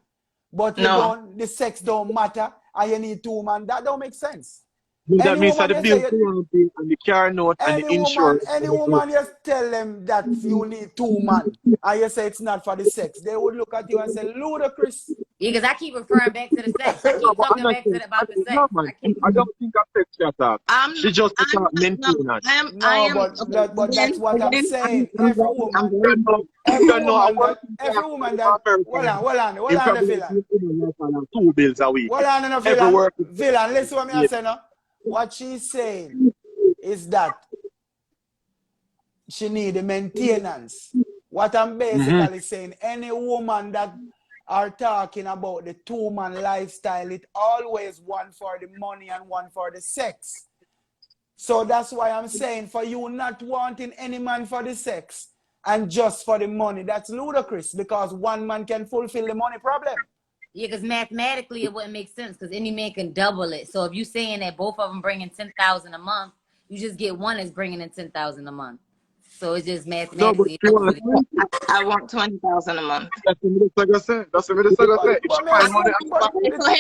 But you No. don't. The sex don't matter, and you need two man. That don't make sense. That Any means that woman the you say bill and the car note and the insurance. any woman you tell them that you need two man, and you say it's not for the sex, they would look at you and say, ludicrous. Yeah, because I keep referring back to the sex. I No, keep but talking I'm back to about the sex. no, man. I don't think I sex that up. She just start maintenance. No, but that's what I'm saying. Every woman that hold on the villain. Two bills a week. Hold on the Every villain. work. Villain, listen what me say now. What she's saying is that she need the maintenance. What I'm basically saying, any woman that are talking about the two-man lifestyle, it always one for the money and one for the sex. So that's why I'm saying for you not wanting any man for the sex and just for the money, that's ludicrous because one man can fulfill the money problem. Yeah, because mathematically it wouldn't make sense because any man can double it. So if you're saying that both of them bringing 10,000 a month, you just get one that's bringing in 10,000 a month. So it's just mathematically. No, I want 20,000 a month. That's what I said. That's what I said. If she find money, So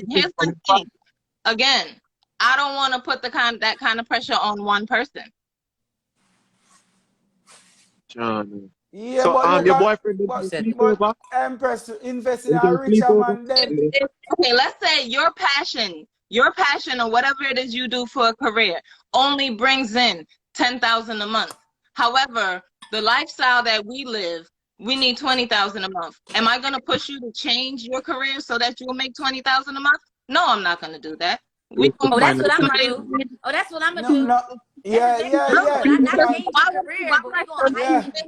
here's my thing. Again, I don't want to put that kind of pressure on one person. John. Yeah, So but your boyfriend but Empress invest in a richer man then. Okay, let's say your passion or whatever it is you do for a career only brings in 10,000 a month. However, the lifestyle that we live, we need 20,000 a month. Am I going to push you to change your career so that you'll make 20,000 a month? No, I'm not going to do that. That's what I'm gonna do. Oh, that's what I'm gonna do. No. Yeah. Not change your career, but we're gonna hype it.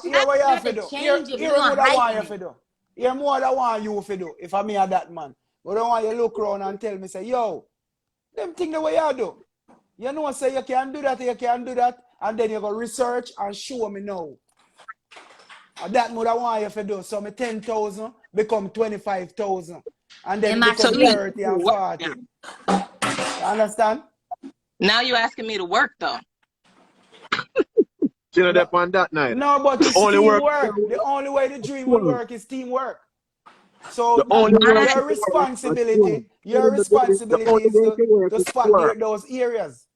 Here what you have to do. Change it. Here We're what gonna I want hype you to it. do. Here more than I want you to do. If I'm me at that man. But I don't want you to look around and tell me, say, yo, them thing the way you do. You know, say you can do that, and then you go research and show me now. And that what I want you to do. So my 10,000 become 25,000. And then it become 30 and 40. You understand? Now you're asking me to work though. You know that on that night. No, but it's teamwork. The only way the dream will work is teamwork. So your responsibility is to spot those areas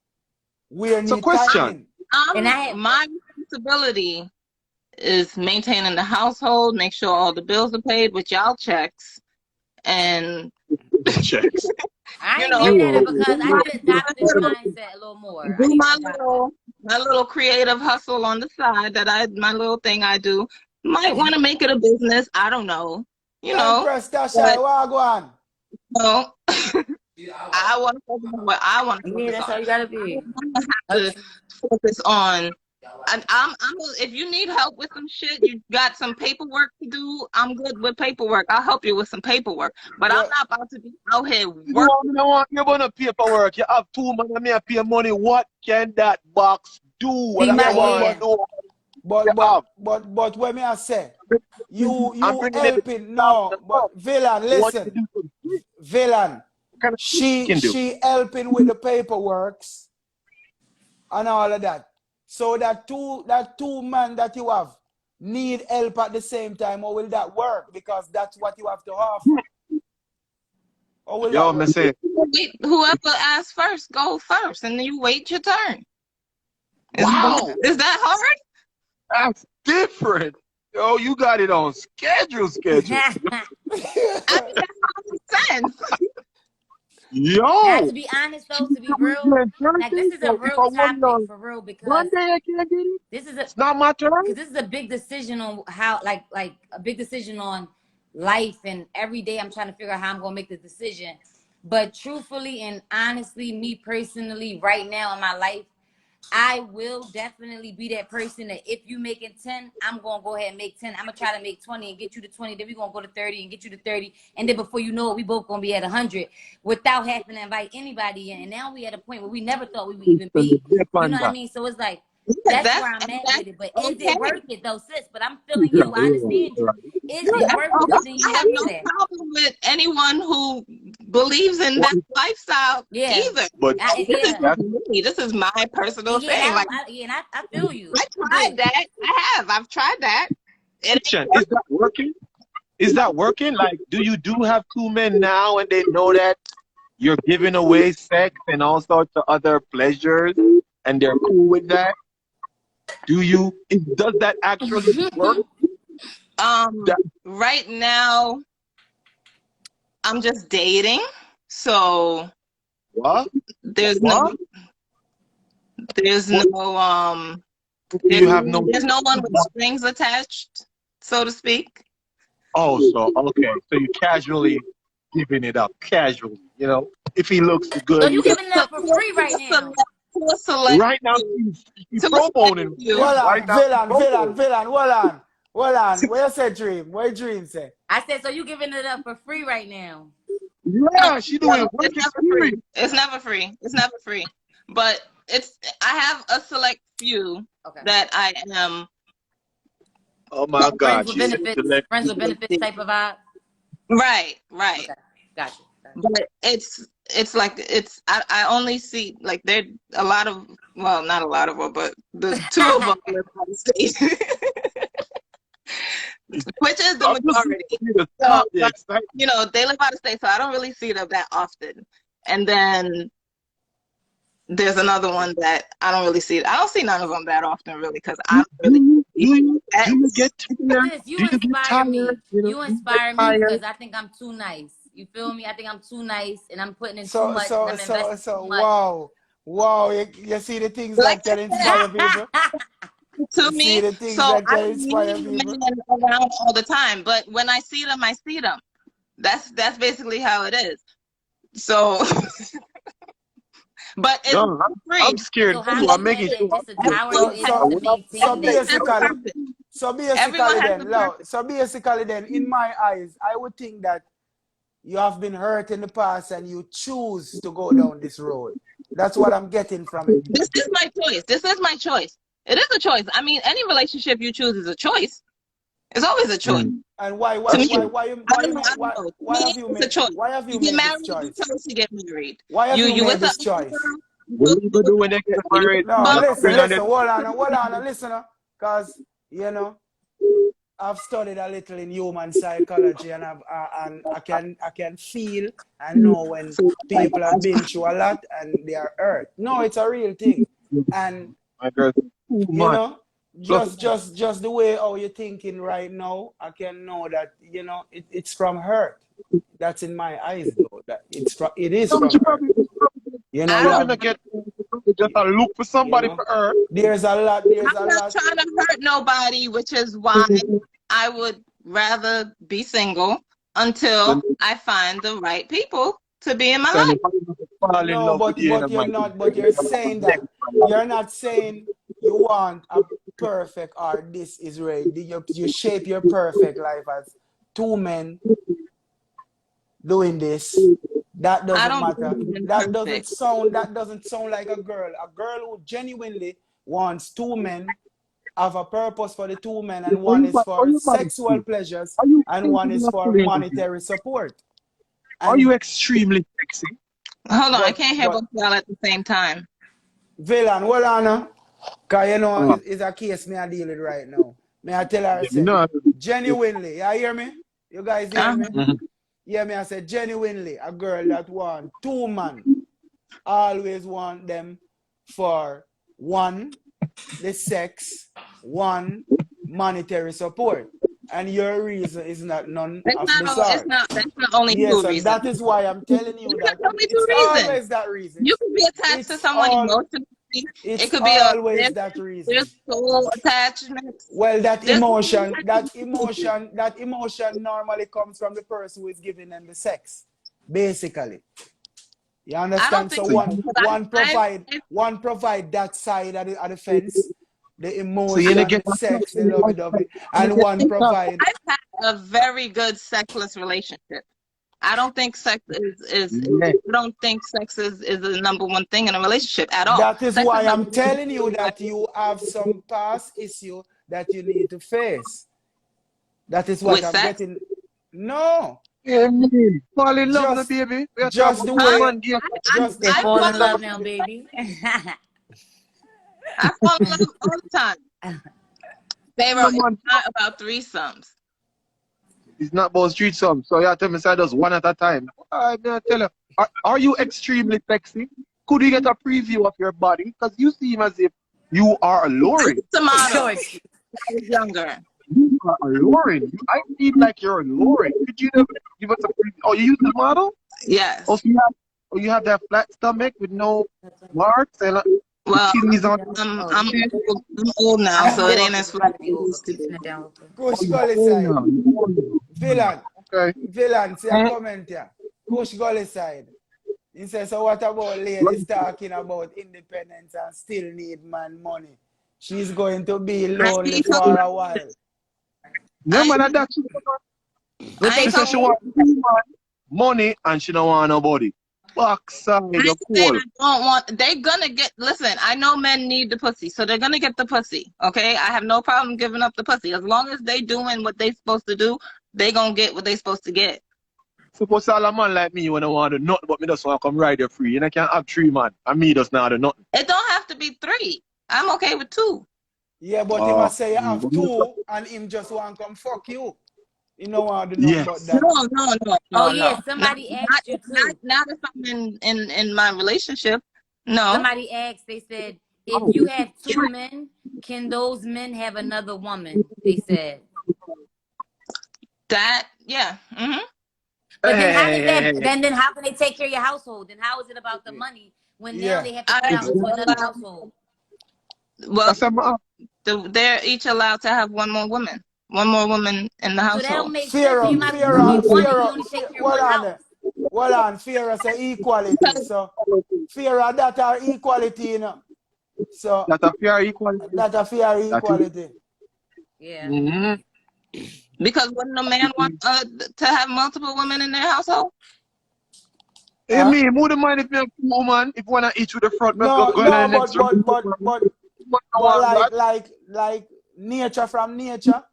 where need timing. My responsibility is maintaining the household, make sure all the bills are paid with y'all checks, and checks. I ain't getting it because I could adopt this mindset a little more. Do my little creative hustle on the side my little thing I do. Might want to make it a business. I don't know. You know. Press Tasha, what go on? No. I want to focus on what I want to focus on. Yeah, that's how you gotta be. I have to focus on. If you need help with some shit, you got some paperwork to do, I'm good with paperwork. I'll help you with some paperwork. But I'm not about to be out here working. You want no paperwork. You have two man and me pay money. What can that box do? What I want to know. But when me I say you helping but Villain, listen. Villain, she helping with the paperworks and all of that. So that two men that you have need help at the same time, or will that work? Because that's what you have to offer. Or will that work? Whoever asks first, go first, and then you wait your turn. Wow. Is that hard? That's different. Yo, you got it on schedule. I think that makes sense. I have Yo, to be honest though, she's to be coming real. here Like this Thursday, is a so if real I want topic on for real because Monday, I can't get it. this is It's not my turn. a big decision on how like a big decision on life, and every day I'm trying to figure out how I'm gonna make the decision. But truthfully and honestly, me personally, right now in my life, I will definitely be that person that if you making 10, I'm gonna go ahead and make 10. I'm gonna try to make 20 and get you to 20. Then we're gonna go to 30 and get you to 30. And then before you know it, we both gonna be at 100 without having to invite anybody in. And now we at a point where we never thought we would even be. You know what I mean? So it's like that's where I'm at That's with it. But is it okay. worth it though, sis? But I'm feeling you. I understand you. Is it That's worth it okay. putting I you have up no to that? problem with anyone who believes in that lifestyle Yeah. either. But This is Yeah. just me. This is my personal And yeah, thing. Like and I feel you. I tried that. I've tried that. It ain't is that working? Is that working? Like, do you have two men now and they know that you're giving away sex and all sorts of other pleasures and they're cool with that? Does that actually work? That, right now I'm just dating. So what? there's What? there's What? no You have no. there's no one with strings attached, so to speak. Oh, so okay. So you casually giving it up, casually. You know, if he looks So good, you you got. giving it up for free right now? To a select Right now, few. he's To a pro select boning. few. Hold Right on, now, he's villain, pro villain, boning. villain. Hold on. What you say, Dream? What Dream say? I said, so you giving it up for free right now? Yeah, she doing No, work it's never free. experience. It's never free. It's never free. But I have a select few Okay. that I am Oh my Friends God, with she said benefits, select. friends with benefits type of vibe. right. Okay, gotcha. But I only see like there a lot of, well, not a lot of them, but the two of them live out of state. Which is the I'm just majority. to So, stop the but, excitement. they live out of state, so I don't really see them that often. And then there's another one that I don't really see. I don't see none of them that often, really, because I don't really. Do you get tired? Sis, Do you you get inspire me. tired? You know, You do you get inspire me tired? because I think I'm too nice. You feel me? I think I'm too nice, and I'm putting in too So, much, and so, I'm so, investing so, too much. wow. You see the things Like that I can said, inspire people. to You see me, the things so that I can don't inspire need people. men around all the time. But when I see them, I see them. That's basically how it is. So, but it's No, free. I'm scared So how too. I'm many making men sure then just I'm how are good. you So, able so, to so maintain that? basically, Everyone has a Okay. so basically, then, in my eyes, I would think that you have been hurt in the past and you choose to go down this road. That's what I'm getting from it. This is my choice. This is my choice. It is a choice. I mean, any relationship you choose is a choice. It's always a choice. And To me, why have you it's a made choice. You get made this married, you choice? chose to get married. Why have you You made with a this choice? girl, you What chose are you to gonna do do when they get married? No, Lock listen, in on them. hold on, listen, because I've studied a little in human psychology, and I can feel and know when people have been through a lot and they are hurt. No, it's a real thing, and My girl, too you much. know, Look, just the way how you're thinking right now, I can know that it's from hurt. That's in my eyes, though. That it is no, but from you hurt. you You I probably don't. have, not get just a look for you somebody know, for her. there's a lot. There's I'm a not lot. trying to hurt nobody, which is why I would rather be single until Then, I find the right people to be in my then life. if I fall in No, love with but you in a you're mighty not. But you're saying that you're not saying you want a perfect or this is right. You shape your perfect life as two men doing this. That I doesn't don't matter. believe in That doesn't perfect. sound. That doesn't sound like a girl. A girl who genuinely wants two men, have a purpose for the two men, and one is are for you mad at sexual me? pleasures Are you and one extremely is for masculine? monetary support. Are you And extremely sexy? Hold on, I but can't hear both but of y'all at the same time. Villain, hold on. Cause Uh, it's a case me I deal with right now. May I tell her, I yeah, say, no. genuinely, you hear me? You guys hear Uh-huh. me? Mhm. Yeah, me I say, genuinely, a girl that want two man, always want them for one, the sex, one, monetary support. and your reason is not none It's of not my all. It's sort. not. That's not only Yes, two and reasons. that is why I'm telling you You that can't tell me two it's reasons. always that reason. You could be attached to It's someone all emotionally. It it's could be always that reason. there's soul attachments. Well, There's that emotion normally comes from the person who is giving them the sex, basically. You I don't understand? think So so. one provide that side of the fence, the So you emotion, get the sex, the lovey-dovey, and one provide. I've had a very good sexless relationship. I don't think sex is yeah. I don't think sex is the number one thing in a relationship at all. That is Sex why is I'm number telling you that you have some past issue that you need to face. That is what with I'm sex. getting. No, Yeah, man. Fall in love, no, just baby. We are talking just about the one way, man game. just They I fall fall in in love love. now, baby. I fall in love all the time. Pharaoh, No it's man, not about threesomes. it's not about street some. So you tell me, say just one at a time. I tell you, are you extremely sexy? Could we get a preview of your body? Because you seem as if you are alluring. It's a model. Yo, I was younger. You are alluring. I feel like you're alluring. Could you give us a preview? Oh, you use the model? Yes. Oh, you have that flat stomach with no marks and Well, kidneys on. I'm old now, so it ain't as flat as it used to be. keeping it down. Kush Oh, Gully oh, side. no. Villain, Okay. villain, see a comment here. Kush Gully side. He says, so what about ladies talking about independence and still need man money? She's going to be lonely for a while. Remember that What she they said she saying? want money and she don't want nobody. Backside, I you're said cool. I don't want. They're gonna get. Listen, I know men need the pussy, so they're gonna get the pussy. Okay, I have no problem giving up the pussy as long as they doing what they supposed to do. They gonna get what they supposed to get. Suppose all a man like me when I want to nothing, but me just want to come ride you free. And I can't have 3 man. And me just not do nothing. It don't have to be 3. I'm okay with 2. Yeah, but he must say you have 2 and him just want to come fuck you. You know want to do nothing but Yes. that. No. Oh yeah, No. somebody asked you too. Not if I'm in my relationship. No. Somebody asked. They said, if you have 2 men, can those men have another woman? They said. That yeah. But then how does Hey. that? Then how can they take care of your household? Then how is it about the money when now Yeah. they have to put out into another Exactly. household? Well, That's my they're each allowed to have one more woman in the So that don't household. make sense. So you might as well Fear, keep one and you fear, only take care of hold one on house. there. Hold on, fear say equality. So fear that are equality, you know. So that a fair equality. that a fear That is. equality. Yeah. Mm-hmm. Because wouldn't a man want to have multiple women in their household? Hey, me, wouldn't mind if me a woman, if one of each with the front, me go in the No, next room. but like nature from nature,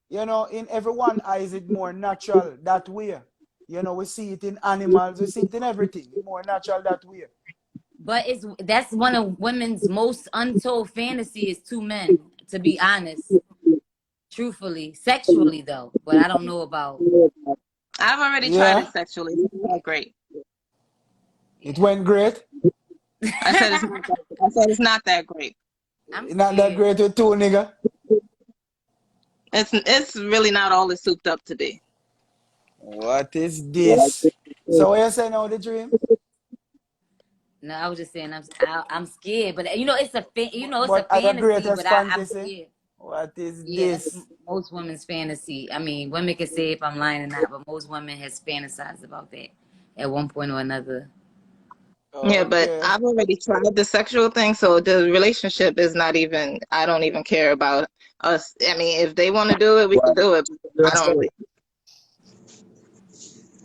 you know, in everyone eyes it more natural that way. You know, we see it in animals, we see it in everything. It's more natural that way. But that's one of women's most untold fantasy is 2 men, to be honest. Truthfully. Sexually though. But I don't know about. I've already tried it sexually. It's not great. It went great. I said it's not that great. I'm Not that great with 2 nigga. It's really not all it's souped up to be. What is this? So what you saying now, the dream? No, I was just saying I'm scared, but you know it's a But at the fantasy. greatest But I'm fantasy, scared. what is Yeah, this? that's most women's fantasy. I mean, women can say if I'm lying or not, but most women has fantasized about that at one point or another. Yeah, but Okay. I've already tried the sexual thing, so the relationship is not even. I don't even care about us. I mean, if they want to do it, we can do it. I don't really.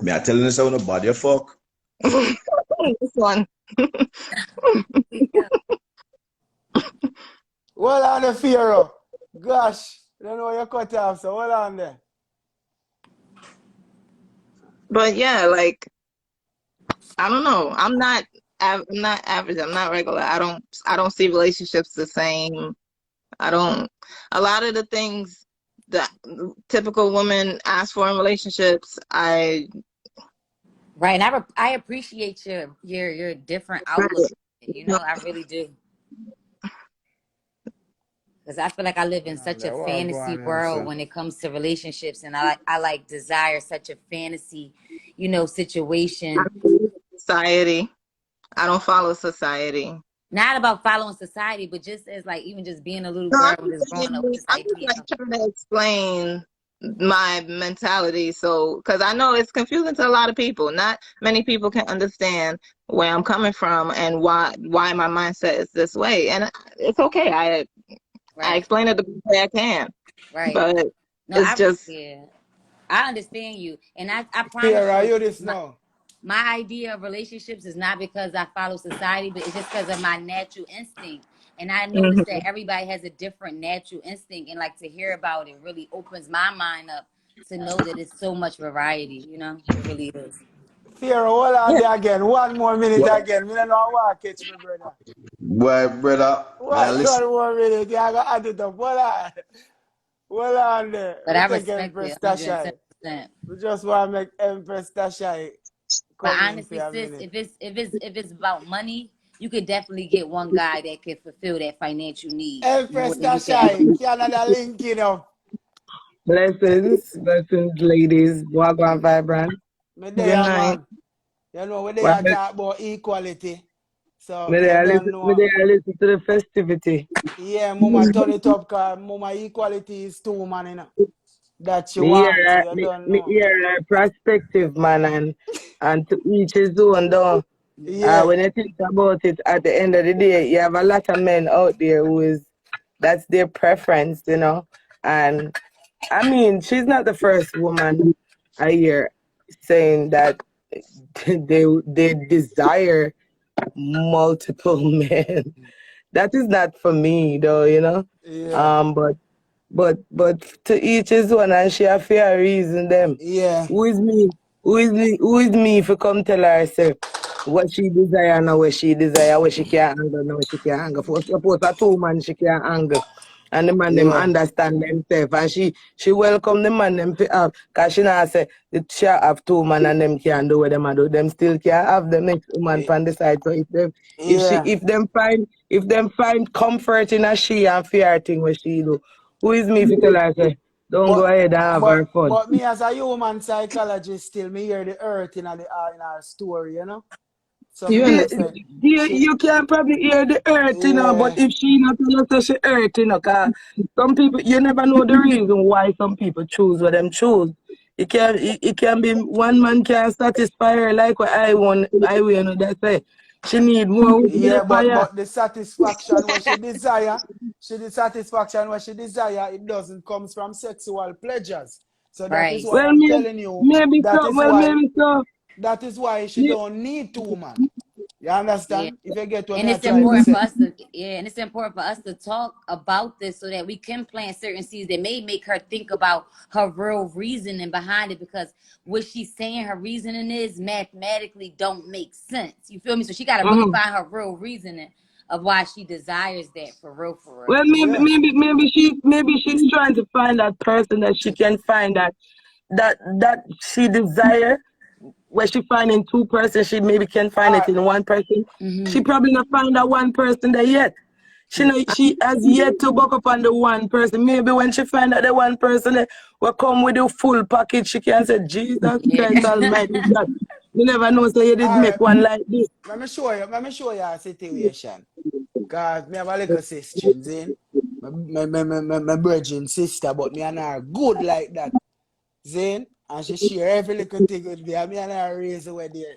Me, I telling this on the body fuck. This one. Hold on the Pharaoh. Gosh, I don't know where you cut off, so hold on there. But yeah, like I don't know. I'm not average. I'm not regular. I don't see relationships the same. I don't. A lot of the things that typical women ask for in relationships, Right, and I appreciate your different outlook. You know, I really do. Because I feel like I live in such a fantasy world when it comes to relationships, and I like desire such a fantasy, situation. Society. I don't follow society. Not about following society, but just as like even just being a little No, girl I'm and just just saying, growing up with this I'm just idea. like trying to explain my mentality. So, because I know it's confusing to a lot of people. Not many people can understand where I'm coming from and why my mindset is this way. And it's okay. I Right, explain it the best way I can. right. But No, it's just I understand you, and I promise Fear, are you, you this now? my idea of relationships is not because I follow society, but it's just because of my natural instinct. And I noticed that everybody has a different natural instinct, and like to hear about it really opens my mind up to know that it's so much variety. It really is. Fear, hold on there again. 1 more minute again. Me don't know how to catch me, brother. Boy, brother, man, One listen. more minute. Yeah, I got to add it up. Hold on. Hold on there. But We I take respect Empress it 110%. Tasha. We just want to make Empress Tasha But come in for honestly, a sis, minute. if it's about money, you could definitely get one guy that can fulfill that financial need more Empress than you can. Tasha, Canada link, Blessings, ladies. Wagwan Vibrant. Me good there, night. man. You know, we Well, there talk about equality. So, me you there don't listen, me know. there listen to the festivity. Yeah, Mama turn it up because Mama equality is too, man, that she Me wants. So, hear, you me, don't me know. hear perspective, man, and to each his own, though. Yeah, When you think about it, at the end of the day, you have a lot of men out there that's their preference, And I mean, she's not the first woman I hear saying that they desire multiple men. That is not for me, though. yeah, Um, but but to each his one, and she have fair reason them. yeah, Who is me? Who is me if you come tell her say what she desire now, what she desire, what she can't handle now, what she can't handle. For suppose a 2 man she can't handle. And the man them yeah, understand themselves. And she welcome the man them to have, cause she not say that she have 2 man and them can't do what them a do. Them still can't have the next woman on the side. So yeah. if them find comfort in a she and fear thing what she do, who is me if you tell her say, don't go But ahead and have her fun. but me as a human psychologist still me hear the hurt in our story. So me You, know say she you can probably hear the hurt, but yeah, if she not tell us that she hurt, cause some people, you never know the reason why some people choose what them choose. It can be one man can't satisfy her like what I want that say. She need more women in yeah, the fire. but the satisfaction what she desire, it doesn't comes from sexual pleasures. So that is Right. why Well, I'm telling you maybe so. Well, maybe so. she Yeah. don't need 2 man. You Yeah. understand? If you get what And me are it's trying to important for say. us to, yeah, and it's important for us to talk about this so that we can plant certain seeds that may make her think about her real reasoning behind it, because what she's saying her reasoning is mathematically don't make sense. You feel me? So she got to really Mhm. find her real reasoning of why she desires that for real, for real. Well, Yeah. maybe she's trying to find that person that she can find that she desire. Where she find in 2 persons, she maybe can find it All in 1 person. She Mm-hmm. probably not find that 1 person there yet. She has yet to buck up on the 1 person. Maybe when she find out the 1 person that will come with the full package, she can say, Jesus Christ Yeah. Almighty God. You never know, so you did make right. one like this. Let me show you a situation. Cause me have a little sister, Zin. My virgin sister, but me and her good like that. Zin. And she share every little thing with me. And me and her raise away there.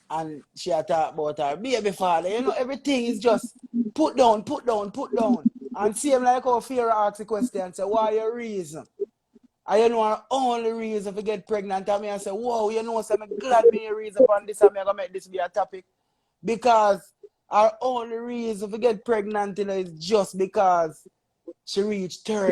And she a talk about her baby father. Everything is just put down, put down, put down. And same like how Fear asks the question, say, why your reason? And her only reason to get pregnant. And me I say, whoa, so I'm glad me reason upon this and me gonna make this be a topic. Because our only reason to get pregnant, is just because she reached 30.